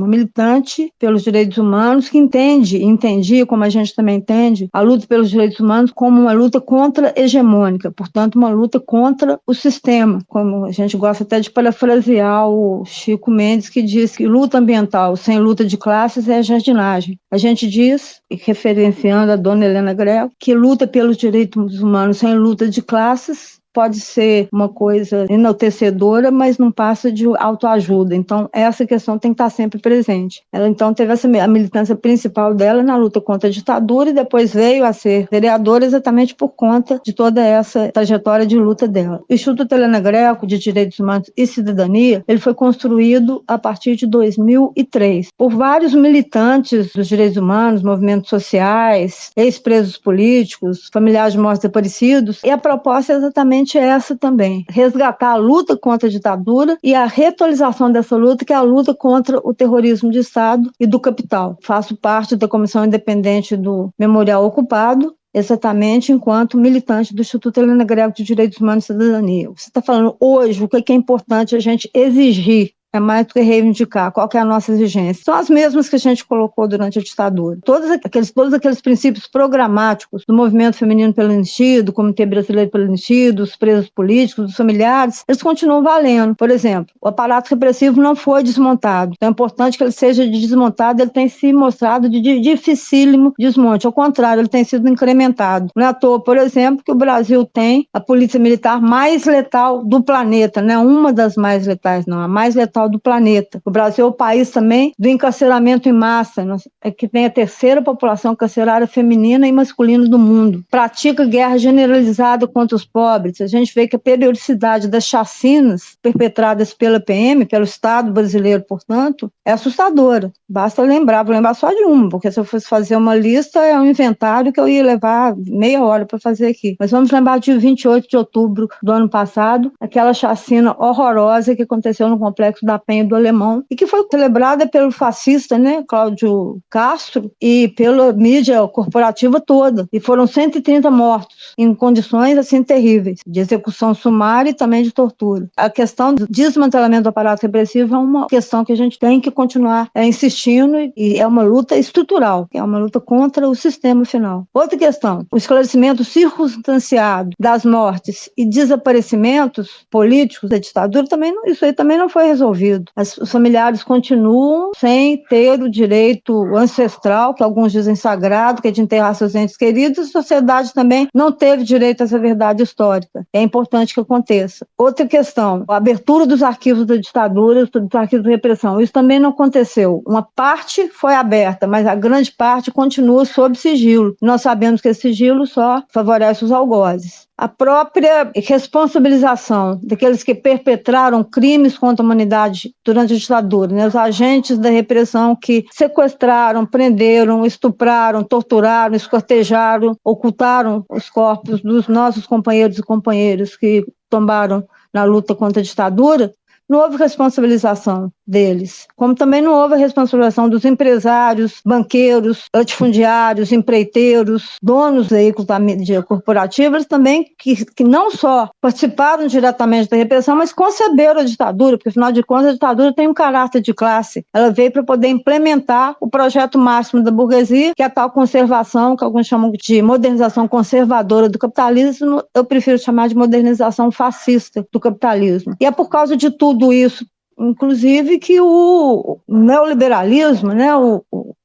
pelos direitos humanos, que entendia, como a gente também entende, a luta pelos direitos humanos como uma luta contra-hegemônica, portanto, uma luta contra o sistema, como a gente gosta até de parafrasear o Chico Mendes, que diz que luta ambiental sem luta de classes é jardinagem. A gente diz, referenciando a Dona Helena Greco, que luta pelos direitos humanos sem luta de classes pode ser uma coisa enaltecedora, mas não passa de autoajuda. Então, essa questão tem que estar sempre presente. Ela, então, teve a militância principal dela na luta contra a ditadura e depois veio a ser vereadora exatamente por conta de toda essa trajetória de luta dela. O Instituto Helena Greco de Direitos Humanos e Cidadania, ele foi construído a partir de 2003 por vários militantes dos direitos humanos, movimentos sociais, ex-presos políticos, familiares de mortos desaparecidos, e a proposta é exatamente essa também, resgatar a luta contra a ditadura e a reatualização dessa luta, que é a luta contra o terrorismo de Estado e do capital. Faço parte da Comissão Independente do Memorial Ocupado, exatamente enquanto militante do Instituto Helena Greco de Direitos Humanos e Cidadania. Você está falando hoje o que é importante a gente exigir. é mais do que reivindicar. Qual que é a nossa exigência? São as mesmas que a gente colocou durante a ditadura. Todos aqueles princípios programáticos do movimento feminino pela anistia, do Comitê Brasileiro pela anistia, dos presos políticos, dos familiares, eles continuam valendo. Por exemplo, o aparato repressivo não foi desmontado. Então é importante que ele seja desmontado, ele tem se mostrado de dificílimo desmonte. Ao contrário, ele tem sido incrementado. Não é à toa, por exemplo, que o Brasil tem a polícia militar mais letal do planeta, não é uma das mais letais, não, a mais letal do planeta. O Brasil é o país também do encarceramento em massa, que tem a terceira população carcerária feminina e masculina do mundo. Pratica guerra generalizada contra os pobres. A gente vê que a periodicidade das chacinas perpetradas pela PM, pelo Estado brasileiro, portanto, é assustadora. Basta lembrar, vou lembrar só de uma, porque se eu fosse fazer uma lista, é um inventário que eu ia levar meia hora para fazer aqui. Mas vamos lembrar de 28 de outubro do ano passado, aquela chacina horrorosa que aconteceu no Complexo da Penha do Alemão e que foi celebrada pelo fascista, Cláudio Castro, e pela mídia corporativa toda. E foram 130 mortos em condições assim terríveis, de execução sumária e também de tortura. A questão do desmantelamento do aparato repressivo é uma questão que a gente tem que continuar insistindo, e é uma luta estrutural, é uma luta contra o sistema final. Outra questão, o esclarecimento circunstanciado das mortes e desaparecimentos políticos da ditadura, isso aí também não foi resolvido. Os familiares continuam sem ter o direito ancestral, que alguns dizem sagrado, que é de enterrar seus entes queridos. A sociedade também não teve direito a essa verdade histórica. É importante que aconteça. Outra questão, a abertura dos arquivos da ditadura, dos arquivos de repressão, isso também não aconteceu. Uma parte foi aberta, mas a grande parte continua sob sigilo. Nós sabemos que esse sigilo só favorece os algozes. A própria responsabilização daqueles que perpetraram crimes contra a humanidade durante a ditadura, os agentes da repressão que sequestraram, prenderam, estupraram, torturaram, escortejaram, ocultaram os corpos dos nossos companheiros e companheiras que tombaram na luta contra a ditadura, não houve responsabilização deles, como também não houve a responsabilização dos empresários, banqueiros, latifundiários, empreiteiros, donos de veículos da mídia corporativa, eles também que não só participaram diretamente da repressão, mas conceberam a ditadura, porque afinal de contas a ditadura tem um caráter de classe. Ela veio para poder implementar o projeto máximo da burguesia, que é a tal conservação, que alguns chamam de modernização conservadora do capitalismo, eu prefiro chamar de modernização fascista do capitalismo. E é por causa de tudo isso, inclusive, que o neoliberalismo,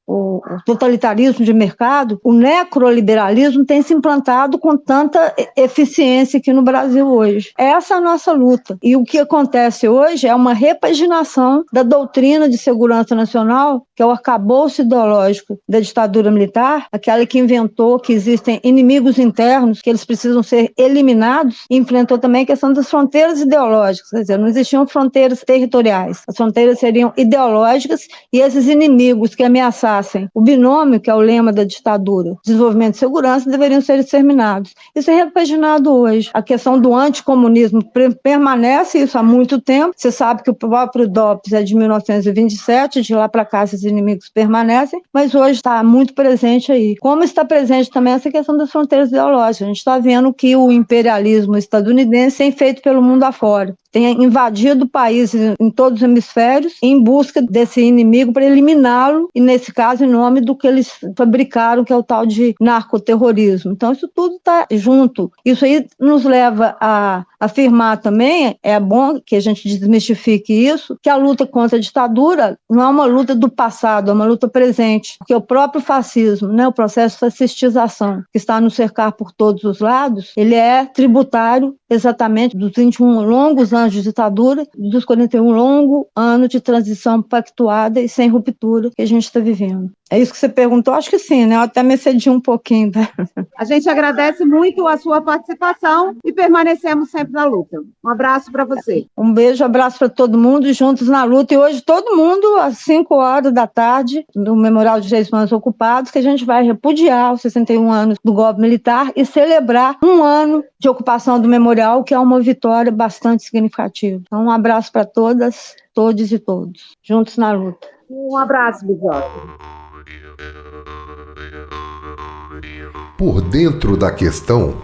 o totalitarismo de mercado, o necroliberalismo tem se implantado com tanta eficiência aqui no Brasil hoje. Essa é a nossa luta. E o que acontece hoje é uma repaginação da doutrina de segurança nacional, que é o arcabouço ideológico da ditadura militar, aquela que inventou que existem inimigos internos, que eles precisam ser eliminados, e enfrentou também a questão das fronteiras ideológicas, quer dizer, não existiam fronteiras territoriais, as fronteiras seriam ideológicas, e esses inimigos que ameaçassem o binômio, que é o lema da ditadura, desenvolvimento e segurança, deveriam ser exterminados. Isso é repaginado hoje. A questão do anticomunismo permanece isso há muito tempo. Você sabe que o próprio DOPS é de 1927, de lá para cá esses inimigos permanecem, mas hoje está muito presente aí. Como está presente também essa questão das fronteiras ideológicas. A gente está vendo que o imperialismo estadunidense tem feito pelo mundo afora. Tem invadido países em todos os hemisférios em busca desse inimigo para eliminá-lo, e nesse caso em nome do que eles fabricaram, que é o tal de narcoterrorismo. Então isso tudo está junto. Isso aí nos leva a afirmar também, é bom que a gente desmistifique isso, que a luta contra a ditadura não é uma luta do passado, é uma luta presente, porque o próprio fascismo, o processo de fascistização que está nos cercar por todos os lados, ele é tributário exatamente dos 21 longos anos de ditadura, dos 41 longos anos de transição pactuada e sem ruptura que a gente está vivendo. É isso que você perguntou? Acho que sim, Eu até me excedi um pouquinho. A gente agradece muito a sua participação e permanecemos sempre na luta. Um abraço para você. Um beijo, abraço para todo mundo, juntos na luta. E hoje todo mundo, às 5 horas da tarde, no Memorial de Direitos Humanos Ocupados, que a gente vai repudiar os 61 anos do golpe militar e celebrar 1 ano de ocupação do memorial, que é uma vitória bastante significativa. Então, um abraço para todas, todos e todos, juntos na luta. Um abraço, Bijota. Por dentro da questão.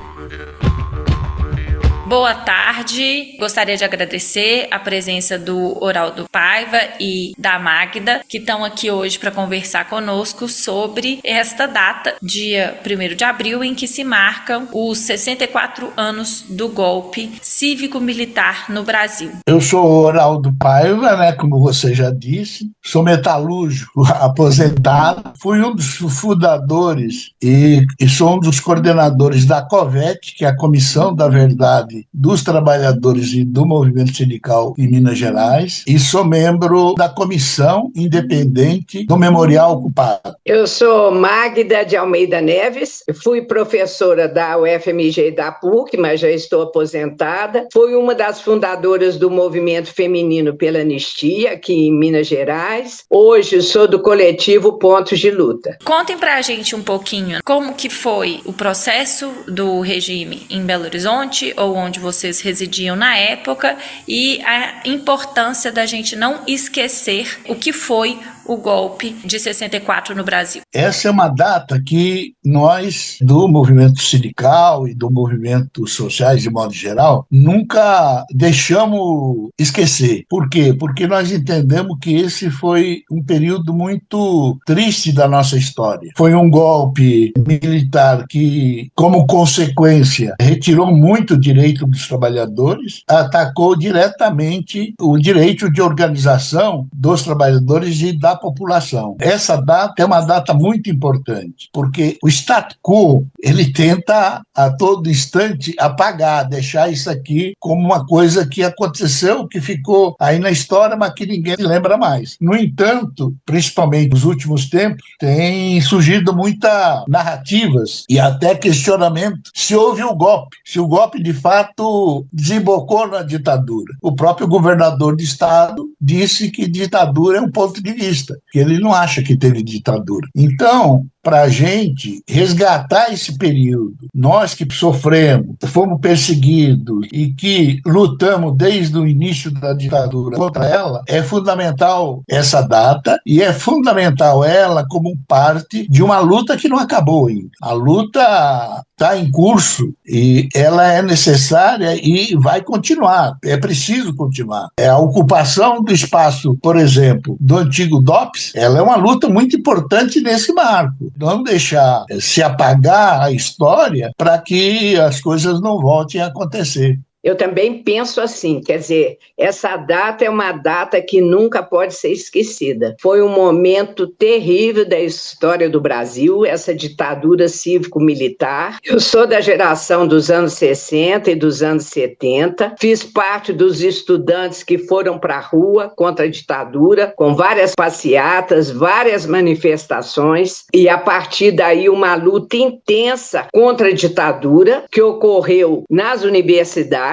Boa tarde, gostaria de agradecer a presença do Oraldo Paiva e da Magda, que estão aqui hoje para conversar conosco sobre esta data, dia 1º de abril, em que se marcam os 64 anos do golpe cívico-militar no Brasil. Eu sou Oraldo Paiva, né, como você já disse, sou metalúrgico aposentado, fui um dos fundadores e sou um dos coordenadores da COVET, que é a Comissão da Verdade dos Trabalhadores e do Movimento Sindical em Minas Gerais, e sou membro da Comissão Independente do Memorial Ocupado. Eu sou Magda de Almeida Neves, fui professora da UFMG e da PUC, mas já estou aposentada. Fui uma das fundadoras do Movimento Feminino pela Anistia, aqui em Minas Gerais. Hoje sou do coletivo Pontos de Luta. Contem pra gente um pouquinho como que foi o processo do regime em Belo Horizonte, ou onde vocês residiam na época, e a importância da gente não esquecer o que foi o golpe de 64 no Brasil. Essa é uma data que nós, do movimento sindical e do movimento sociais de modo geral, nunca deixamos esquecer. Por quê? Porque nós entendemos que esse foi um período muito triste da nossa história. Foi um golpe militar que, como consequência, retirou muito o direito dos trabalhadores, atacou diretamente o direito de organização dos trabalhadores e da população. Essa data é uma data muito importante, porque o status quo, ele tenta a todo instante apagar, deixar isso aqui como uma coisa que aconteceu, que ficou aí na história, mas que ninguém lembra mais. No entanto, principalmente nos últimos tempos, tem surgido muitas narrativas e até questionamento se houve o golpe, se o golpe de fato desembocou na ditadura. O próprio governador de estado disse que ditadura é um ponto de vista, que ele não acha que teve ditadura. Então, para a gente resgatar esse período, nós que sofremos, fomos perseguidos e que lutamos desde o início da ditadura contra ela, é fundamental essa data e é fundamental ela como parte de uma luta que não acabou ainda. A luta está em curso e ela é necessária e vai continuar, é preciso continuar. A ocupação do espaço, por exemplo, do antigo DOPS, ela é uma luta muito importante nesse marco. Não deixar se apagar a história para que as coisas não voltem a acontecer. Eu também penso assim, quer dizer, essa data é uma data que nunca pode ser esquecida. Foi um momento terrível da história do Brasil, essa ditadura cívico-militar. Eu sou da geração dos anos 60 e dos anos 70, fiz parte dos estudantes que foram para a rua contra a ditadura, com várias passeatas, várias manifestações, e a partir daí uma luta intensa contra a ditadura, que ocorreu nas universidades.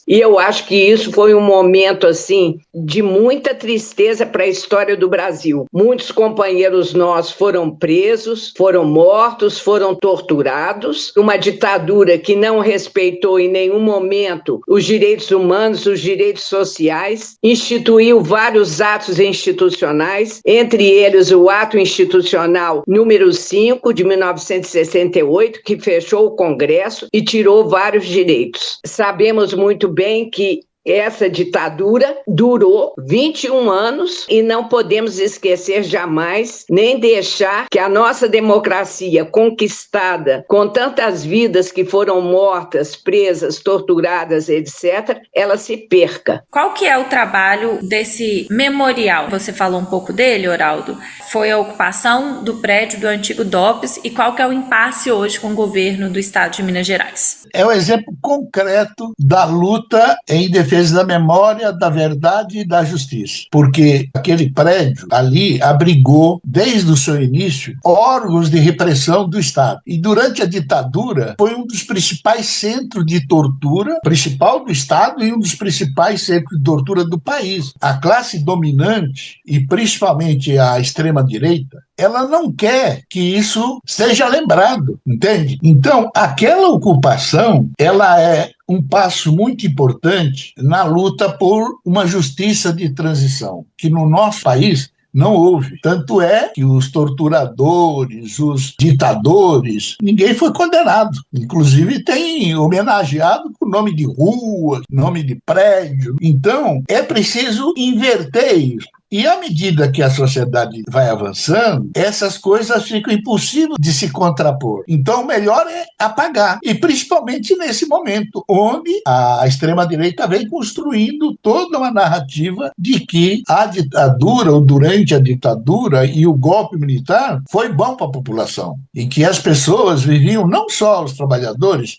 E eu acho que isso foi um momento assim de muita tristeza para a história do Brasil. Muitos companheiros nossos foram presos, foram mortos, foram torturados. Uma ditadura que não respeitou em nenhum momento os direitos humanos, os direitos sociais, instituiu vários atos institucionais, entre eles o ato institucional número 5 de 1968, que fechou o Congresso e tirou vários direitos. Sabemos muito bem que essa ditadura durou 21 anos e não podemos esquecer jamais, nem deixar que a nossa democracia conquistada, com tantas vidas que foram mortas, presas, torturadas, etc., ela se perca. Qual que é o trabalho desse memorial? Você falou um pouco dele, Oraldo. Foi a ocupação do prédio do antigo DOPS e qual que é o impasse hoje com o governo do estado de Minas Gerais? É um exemplo concreto da luta em defesa da memória, da verdade e da justiça. Porque aquele prédio ali abrigou, desde o seu início, órgãos de repressão do Estado. E durante a ditadura, foi um dos principais centros de tortura, principal do Estado e um dos principais centros de tortura do país. A classe dominante, e principalmente a extrema-direita, ela não quer que isso seja lembrado, entende? Então, aquela ocupação, ela é um passo muito importante na luta por uma justiça de transição, que no nosso país Não houve. Tanto é que os torturadores, os ditadores, ninguém foi condenado. Inclusive tem homenageado por nome de rua, nome de prédio. Então, é preciso inverter isso. E à medida que a sociedade vai avançando, essas coisas ficam impossíveis de se contrapor. Então, o melhor é apagar. E principalmente nesse momento, onde a extrema-direita vem construindo toda uma narrativa de que a ditadura, ou durante a ditadura e o golpe militar, foi bom para a população. E que as pessoas viviam, não só os trabalhadores,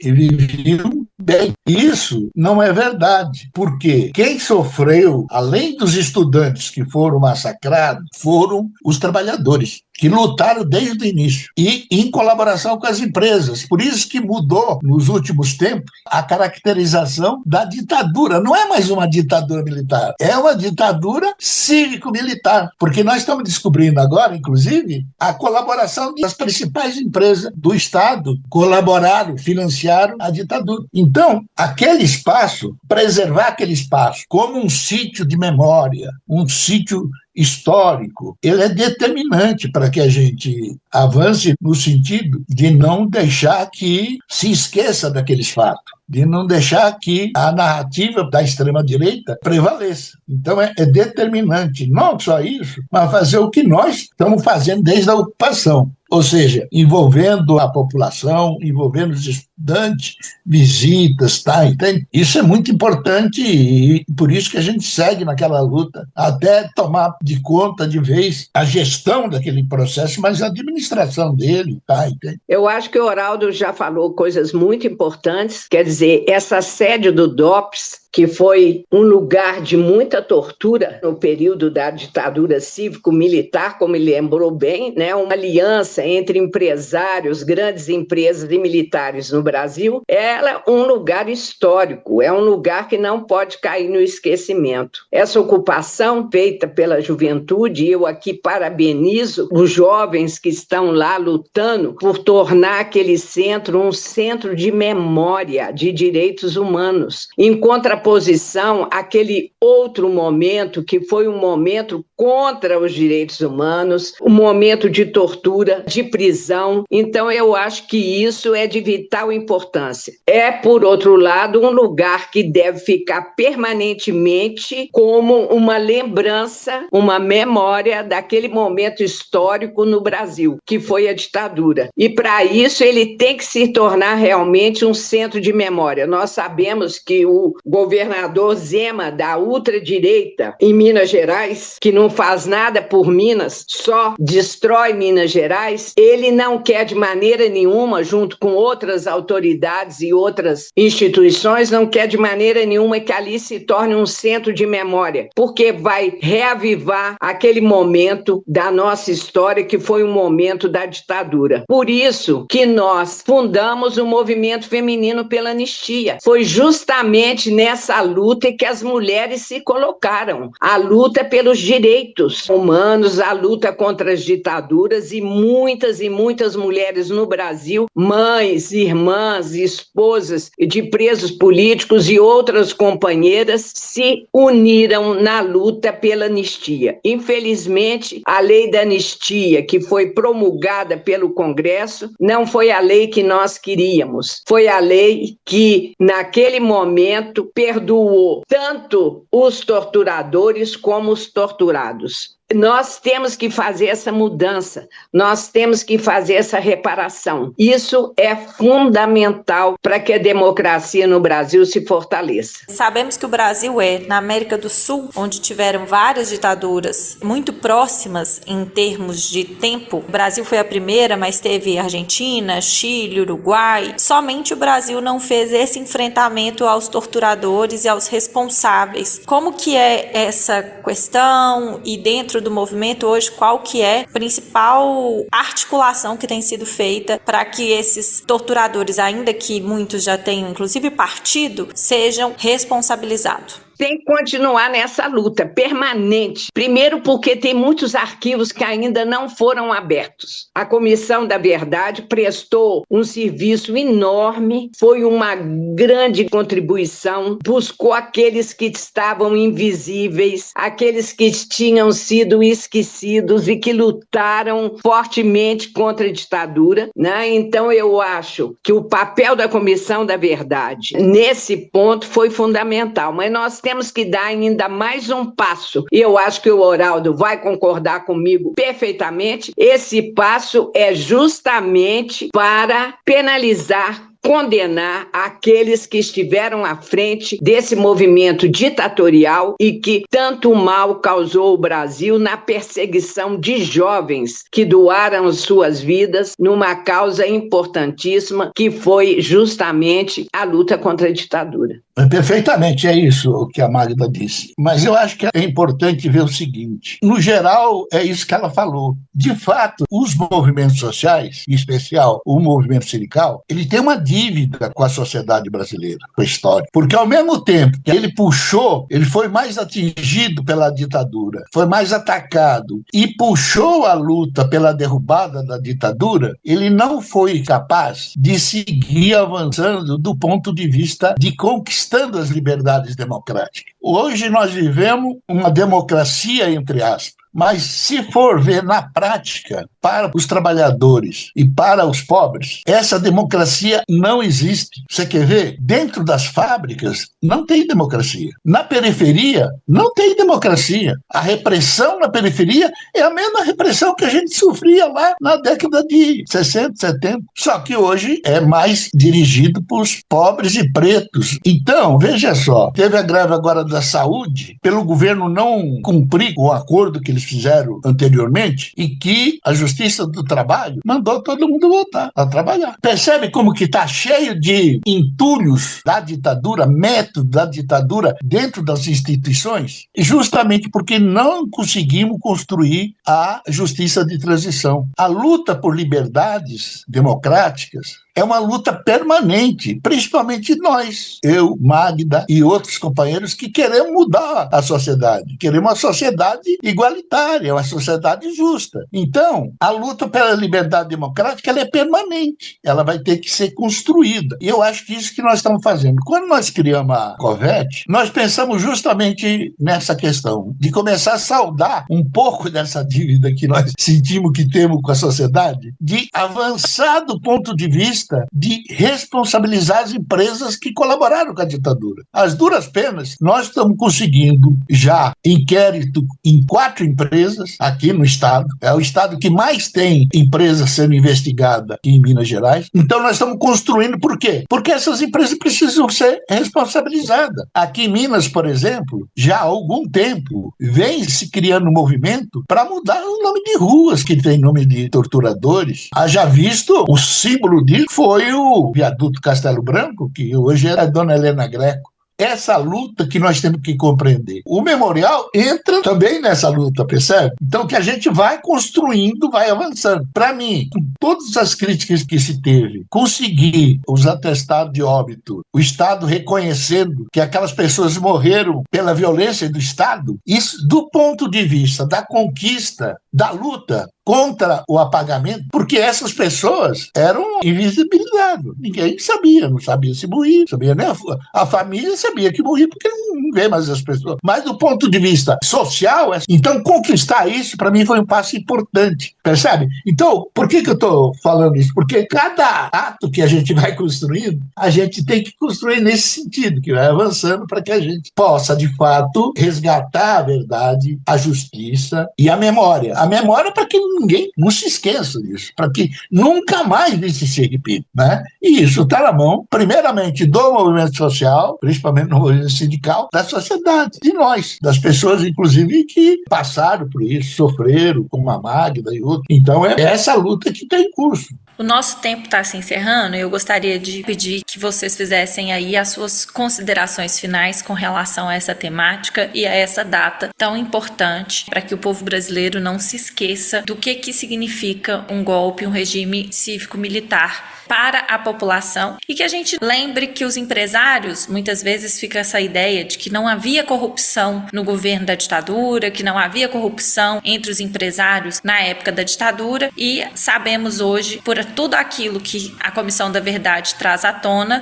e viviam bem. Isso não é verdade, porque quem sofreu, além dos estudantes que foram massacrados, foram os trabalhadores, que lutaram desde o início, e em colaboração com as empresas. Por isso que mudou, nos últimos tempos, a caracterização da ditadura. Não é mais uma ditadura militar, é uma ditadura cívico-militar, porque nós estamos descobrindo agora, inclusive, a colaboração das principais empresas do Estado, colaboraram, financiaram a ditadura. Então, aquele espaço, preservar aquele espaço como um sítio de memória, um sítio histórico, ele é determinante para que a gente avance no sentido de não deixar que se esqueça daqueles fatos, de não deixar que a narrativa da extrema-direita prevaleça. Então é determinante, não só isso, mas fazer o que nós estamos fazendo desde a ocupação. Ou seja, envolvendo a população, envolvendo os estudantes, visitas, tá? Entende? Isso é muito importante e por isso que a gente segue naquela luta, até tomar de conta de vez a gestão daquele processo, mas a administração dele, tá? Entende? Eu acho que o Oraldo já falou coisas muito importantes, quer dizer, essa sede do DOPS, que foi um lugar de muita tortura no período da ditadura cívico-militar, como ele lembrou bem, né? Uma aliança entre empresários, grandes empresas e militares no Brasil, ela é um lugar histórico, é um lugar que não pode cair no esquecimento. Essa ocupação feita pela juventude, eu aqui parabenizo os jovens que estão lá lutando por tornar aquele centro um centro de memória de direitos humanos, em contraposição àquele outro momento que foi um momento contra os direitos humanos, um momento de tortura, de prisão. Então eu acho que isso é de vital importância. É, por outro lado, um lugar que deve ficar permanentemente como uma lembrança, uma memória daquele momento histórico no Brasil, que foi a ditadura. E para isso ele tem que se tornar realmente um centro de memória. Nós sabemos que o governador Zema, da ultradireita em Minas Gerais, que não faz nada por Minas, só destrói Minas Gerais, ele não quer de maneira nenhuma, junto com outras autoridades e outras instituições, não quer de maneira nenhuma que ali se torne um centro de memória, porque vai reavivar aquele momento da nossa história que foi um momento da ditadura. Por isso que nós fundamos o Movimento Feminino pela Anistia. Foi justamente nessa luta que as mulheres se colocaram. A luta pelos direitos humanos, a luta contra as ditaduras, e muitas mulheres no Brasil, mães, irmãs, esposas de presos políticos e outras companheiras, se uniram na luta pela anistia. Infelizmente, a lei da anistia, que foi promulgada pelo Congresso, não foi a lei que nós queríamos. Foi a lei que, naquele momento, perdoou tanto os torturadores como os torturados. Nós temos que fazer essa mudança, nós temos que fazer essa reparação. Isso é fundamental para que a democracia no Brasil se fortaleça. Sabemos que o Brasil é, na América do Sul, onde tiveram várias ditaduras muito próximas em termos de tempo. O Brasil foi a primeira, mas teve Argentina, Chile, Uruguai. Somente o Brasil não fez esse enfrentamento aos torturadores e aos responsáveis. Como que é essa questão e dentro do movimento hoje, qual que é a principal articulação que tem sido feita para que esses torturadores, ainda que muitos já tenham inclusive partido, sejam responsabilizados? tem que continuar nessa luta permanente. Primeiro porque tem muitos arquivos que ainda não foram abertos. A Comissão da Verdade prestou um serviço enorme, foi uma grande contribuição, buscou aqueles que estavam invisíveis, aqueles que tinham sido esquecidos e que lutaram fortemente contra a ditadura, né? Então eu acho que o papel da Comissão da Verdade nesse ponto foi fundamental, mas nós temos que dar ainda mais um passo, e eu acho que o Oraldo vai concordar comigo perfeitamente. Esse passo é justamente para penalizar, condenar aqueles que estiveram à frente desse movimento ditatorial e que tanto mal causou ao Brasil na perseguição de jovens que doaram suas vidas numa causa importantíssima, que foi justamente a luta contra a ditadura. Perfeitamente, é isso o que a Magda disse. Mas eu acho que é importante ver o seguinte: no geral, é isso que ela falou. De fato, os movimentos sociais, em especial o movimento sindical, ele tem uma dívida com a sociedade brasileira, com a história. Porque ao mesmo tempo que ele puxou, ele foi mais atingido pela ditadura, foi mais atacado e puxou a luta pela derrubada da ditadura, ele não foi capaz de seguir avançando do ponto de vista de conquistando as liberdades democráticas. Hoje nós vivemos uma democracia, entre aspas, mas se for ver na prática, para os trabalhadores e para os pobres, essa democracia não existe. Você quer ver? Dentro das fábricas não tem democracia. Na periferia não tem democracia. A repressão na periferia é a mesma repressão que a gente sofria lá na década de 60, 70. Só que hoje é mais dirigido para os pobres e pretos. Então, veja só, teve a greve agora da saúde, pelo governo não cumprir o acordo que eles fizeram anteriormente, e que a Justiça do Trabalho mandou todo mundo voltar a trabalhar. Percebe como que está cheio de entulhos da ditadura, método da ditadura dentro das instituições? Justamente porque não conseguimos construir a justiça de transição. A luta por liberdades democráticas é uma luta permanente, principalmente nós, eu, Magda e outros companheiros que queremos mudar a sociedade. Queremos uma sociedade igualitária, uma sociedade justa. Então, a luta pela liberdade democrática ela é permanente, ela vai ter que ser construída. E eu acho que isso que nós estamos fazendo. Quando nós criamos a COVET, nós pensamos justamente nessa questão, de começar a saldar um pouco dessa dívida que nós sentimos que temos com a sociedade, de avançar do ponto de vista de responsabilizar as empresas que colaboraram com a ditadura. As duras penas, nós estamos conseguindo já inquérito em 4 empresas aqui no estado. É o estado que mais tem empresas sendo investigada em Minas Gerais. Então nós estamos construindo, por quê? Porque essas empresas precisam ser responsabilizadas. Aqui em Minas, por exemplo, já há algum tempo vem se criando um movimento para mudar o nome de ruas que tem nome de torturadores. Haja visto, o símbolo disso foi o viaduto Castelo Branco, que hoje é a dona Helena Greco. Essa luta que nós temos que compreender. O memorial entra também nessa luta, percebe? Então que a gente vai construindo, vai avançando. Para mim, com todas as críticas que se teve, conseguir os atestados de óbito, o Estado reconhecendo que aquelas pessoas morreram pela violência do Estado, isso do ponto de vista da conquista, da luta contra o apagamento, porque essas pessoas eram invisibilizadas. Ninguém sabia, não sabia se morria, sabia, né? A família sabia que morria porque não vê mais as pessoas. Mas do ponto de vista social, então conquistar isso para mim foi um passo importante, percebe? Então, por que eu estou falando isso? Porque cada ato que a gente vai construindo, a gente tem que construir nesse sentido, que vai avançando para que a gente possa, de fato, resgatar a verdade, a justiça e a memória. A memória para que ninguém não se esqueça disso, para que nunca mais isso se repita, né? E isso está na mão, primeiramente, do movimento social, principalmente no movimento sindical, da sociedade, de nós, das pessoas, inclusive, que passaram por isso, sofreram, como a Magda e outros. Então, é essa luta que está em curso. O nosso tempo está se encerrando e eu gostaria de pedir que vocês fizessem aí as suas considerações finais com relação a essa temática e a essa data tão importante para que o povo brasileiro não se esqueça do que significa um golpe, um regime cívico-militar para a população e que a gente lembre que os empresários, muitas vezes fica essa ideia de que não havia corrupção no governo da ditadura, que não havia corrupção entre os empresários na época da ditadura, e sabemos hoje, por tudo aquilo que a Comissão da Verdade traz à tona,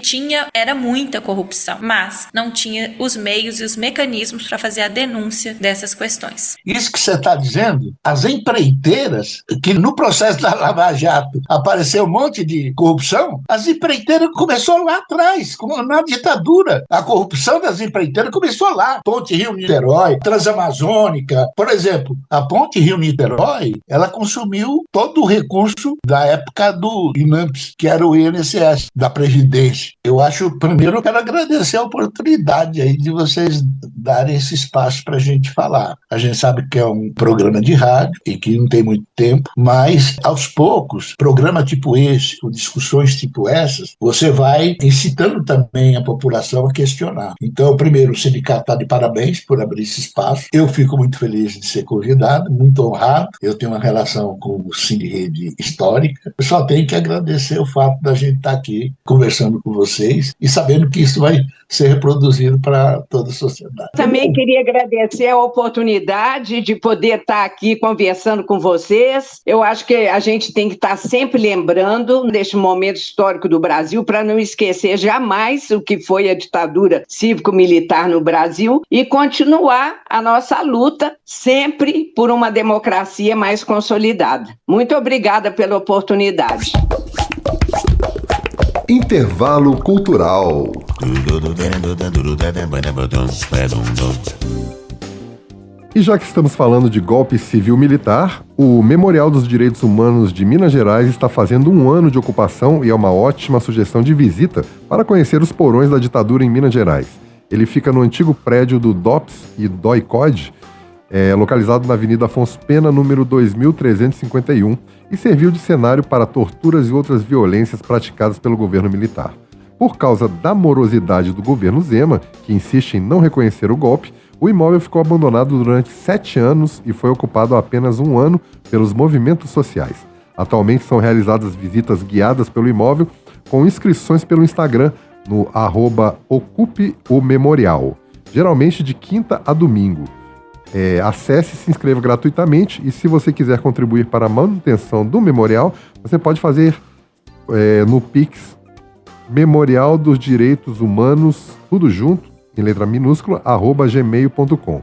era muita corrupção, mas não tinha os meios e os mecanismos para fazer a denúncia dessas questões. Isso que você está dizendo, as empreiteiras, que no processo da Lava Jato apareceu um monte de corrupção, as empreiteiras começou lá atrás, na ditadura. A corrupção das empreiteiras começou lá. Ponte Rio-Niterói, Transamazônica. Por exemplo, a Ponte Rio-Niterói, ela consumiu todo o recurso da época do INAMPS, que era o INSS, da Previdência. Eu acho, primeiro, eu quero agradecer a oportunidade aí de vocês darem esse espaço para a gente falar. A gente sabe que é um programa de rádio e que não tem muito tempo, mas, aos poucos, programa tipo esse, com discussões tipo essas, você vai incitando também a população a questionar. Então, primeiro, o sindicato está de parabéns por abrir esse espaço. Eu fico muito feliz de ser convidado, muito honrado. Eu tenho uma relação com o Sindirede histórica. Eu só tenho que agradecer o fato da gente estar aqui conversando com vocês e sabendo que isso vai ser reproduzido para toda a sociedade. Também queria agradecer a oportunidade de poder estar aqui conversando com vocês. Eu acho que a gente tem que estar sempre lembrando deste momento histórico do Brasil para não esquecer jamais o que foi a ditadura cívico-militar no Brasil e continuar a nossa luta sempre por uma democracia mais consolidada. Muito obrigada pela oportunidade. Intervalo cultural. E já que estamos falando de golpe civil-militar, o Memorial dos Direitos Humanos de Minas Gerais está fazendo 1 ano de ocupação e é uma ótima sugestão de visita para conhecer os porões da ditadura em Minas Gerais. Ele fica no antigo prédio do DOPS e DOI-CODE, localizado na Avenida Afonso Pena, número 2351, e serviu de cenário para torturas e outras violências praticadas pelo governo militar. Por causa da morosidade do governo Zema, que insiste em não reconhecer o golpe, o imóvel ficou abandonado durante 7 anos e foi ocupado há apenas 1 ano pelos movimentos sociais. Atualmente são realizadas visitas guiadas pelo imóvel com inscrições pelo Instagram no @ocupeomemorial, geralmente de quinta a domingo. Acesse e se inscreva gratuitamente e se você quiser contribuir para a manutenção do memorial, você pode fazer no Pix Memorial dos Direitos Humanos, tudo junto, em letra minúscula, @gmail.com.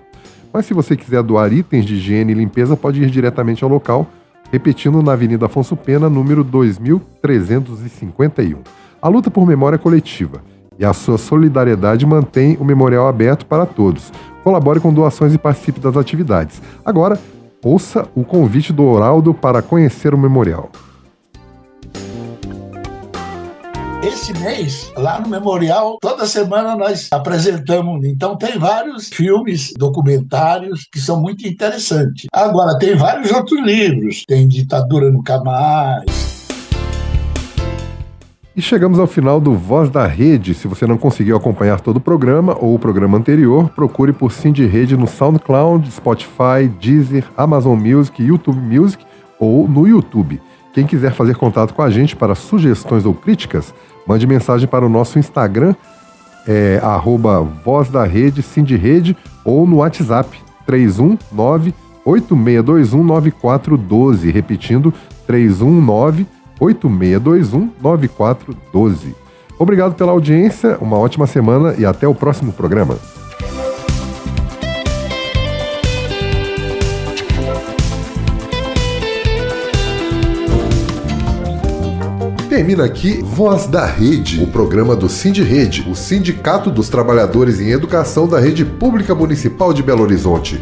Mas se você quiser doar itens de higiene e limpeza, pode ir diretamente ao local, repetindo na Avenida Afonso Pena, número 2351. A luta por memória é coletiva e a sua solidariedade mantém o memorial aberto para todos. Colabore com doações e participe das atividades. Agora, ouça o convite do Oraldo para conhecer o memorial. Esse mês, lá no Memorial, toda semana nós apresentamos. Então, tem vários filmes, documentários que são muito interessantes. Agora, tem vários outros livros. Tem Ditadura Nunca Mais. E chegamos ao final do Voz da Rede. Se você não conseguiu acompanhar todo o programa ou o programa anterior, procure por Sindirede no SoundCloud, Spotify, Deezer, Amazon Music, YouTube Music ou no YouTube. Quem quiser fazer contato com a gente para sugestões ou críticas, mande mensagem para o nosso Instagram, @Voz da Rede Sindirede, ou no WhatsApp 319-8621-9412, repetindo 319-8621-9412. Obrigado pela audiência, uma ótima semana e até o próximo programa. Termina aqui Voz da Rede, o programa do Sindirede, o Sindicato dos Trabalhadores em Educação da Rede Pública Municipal de Belo Horizonte.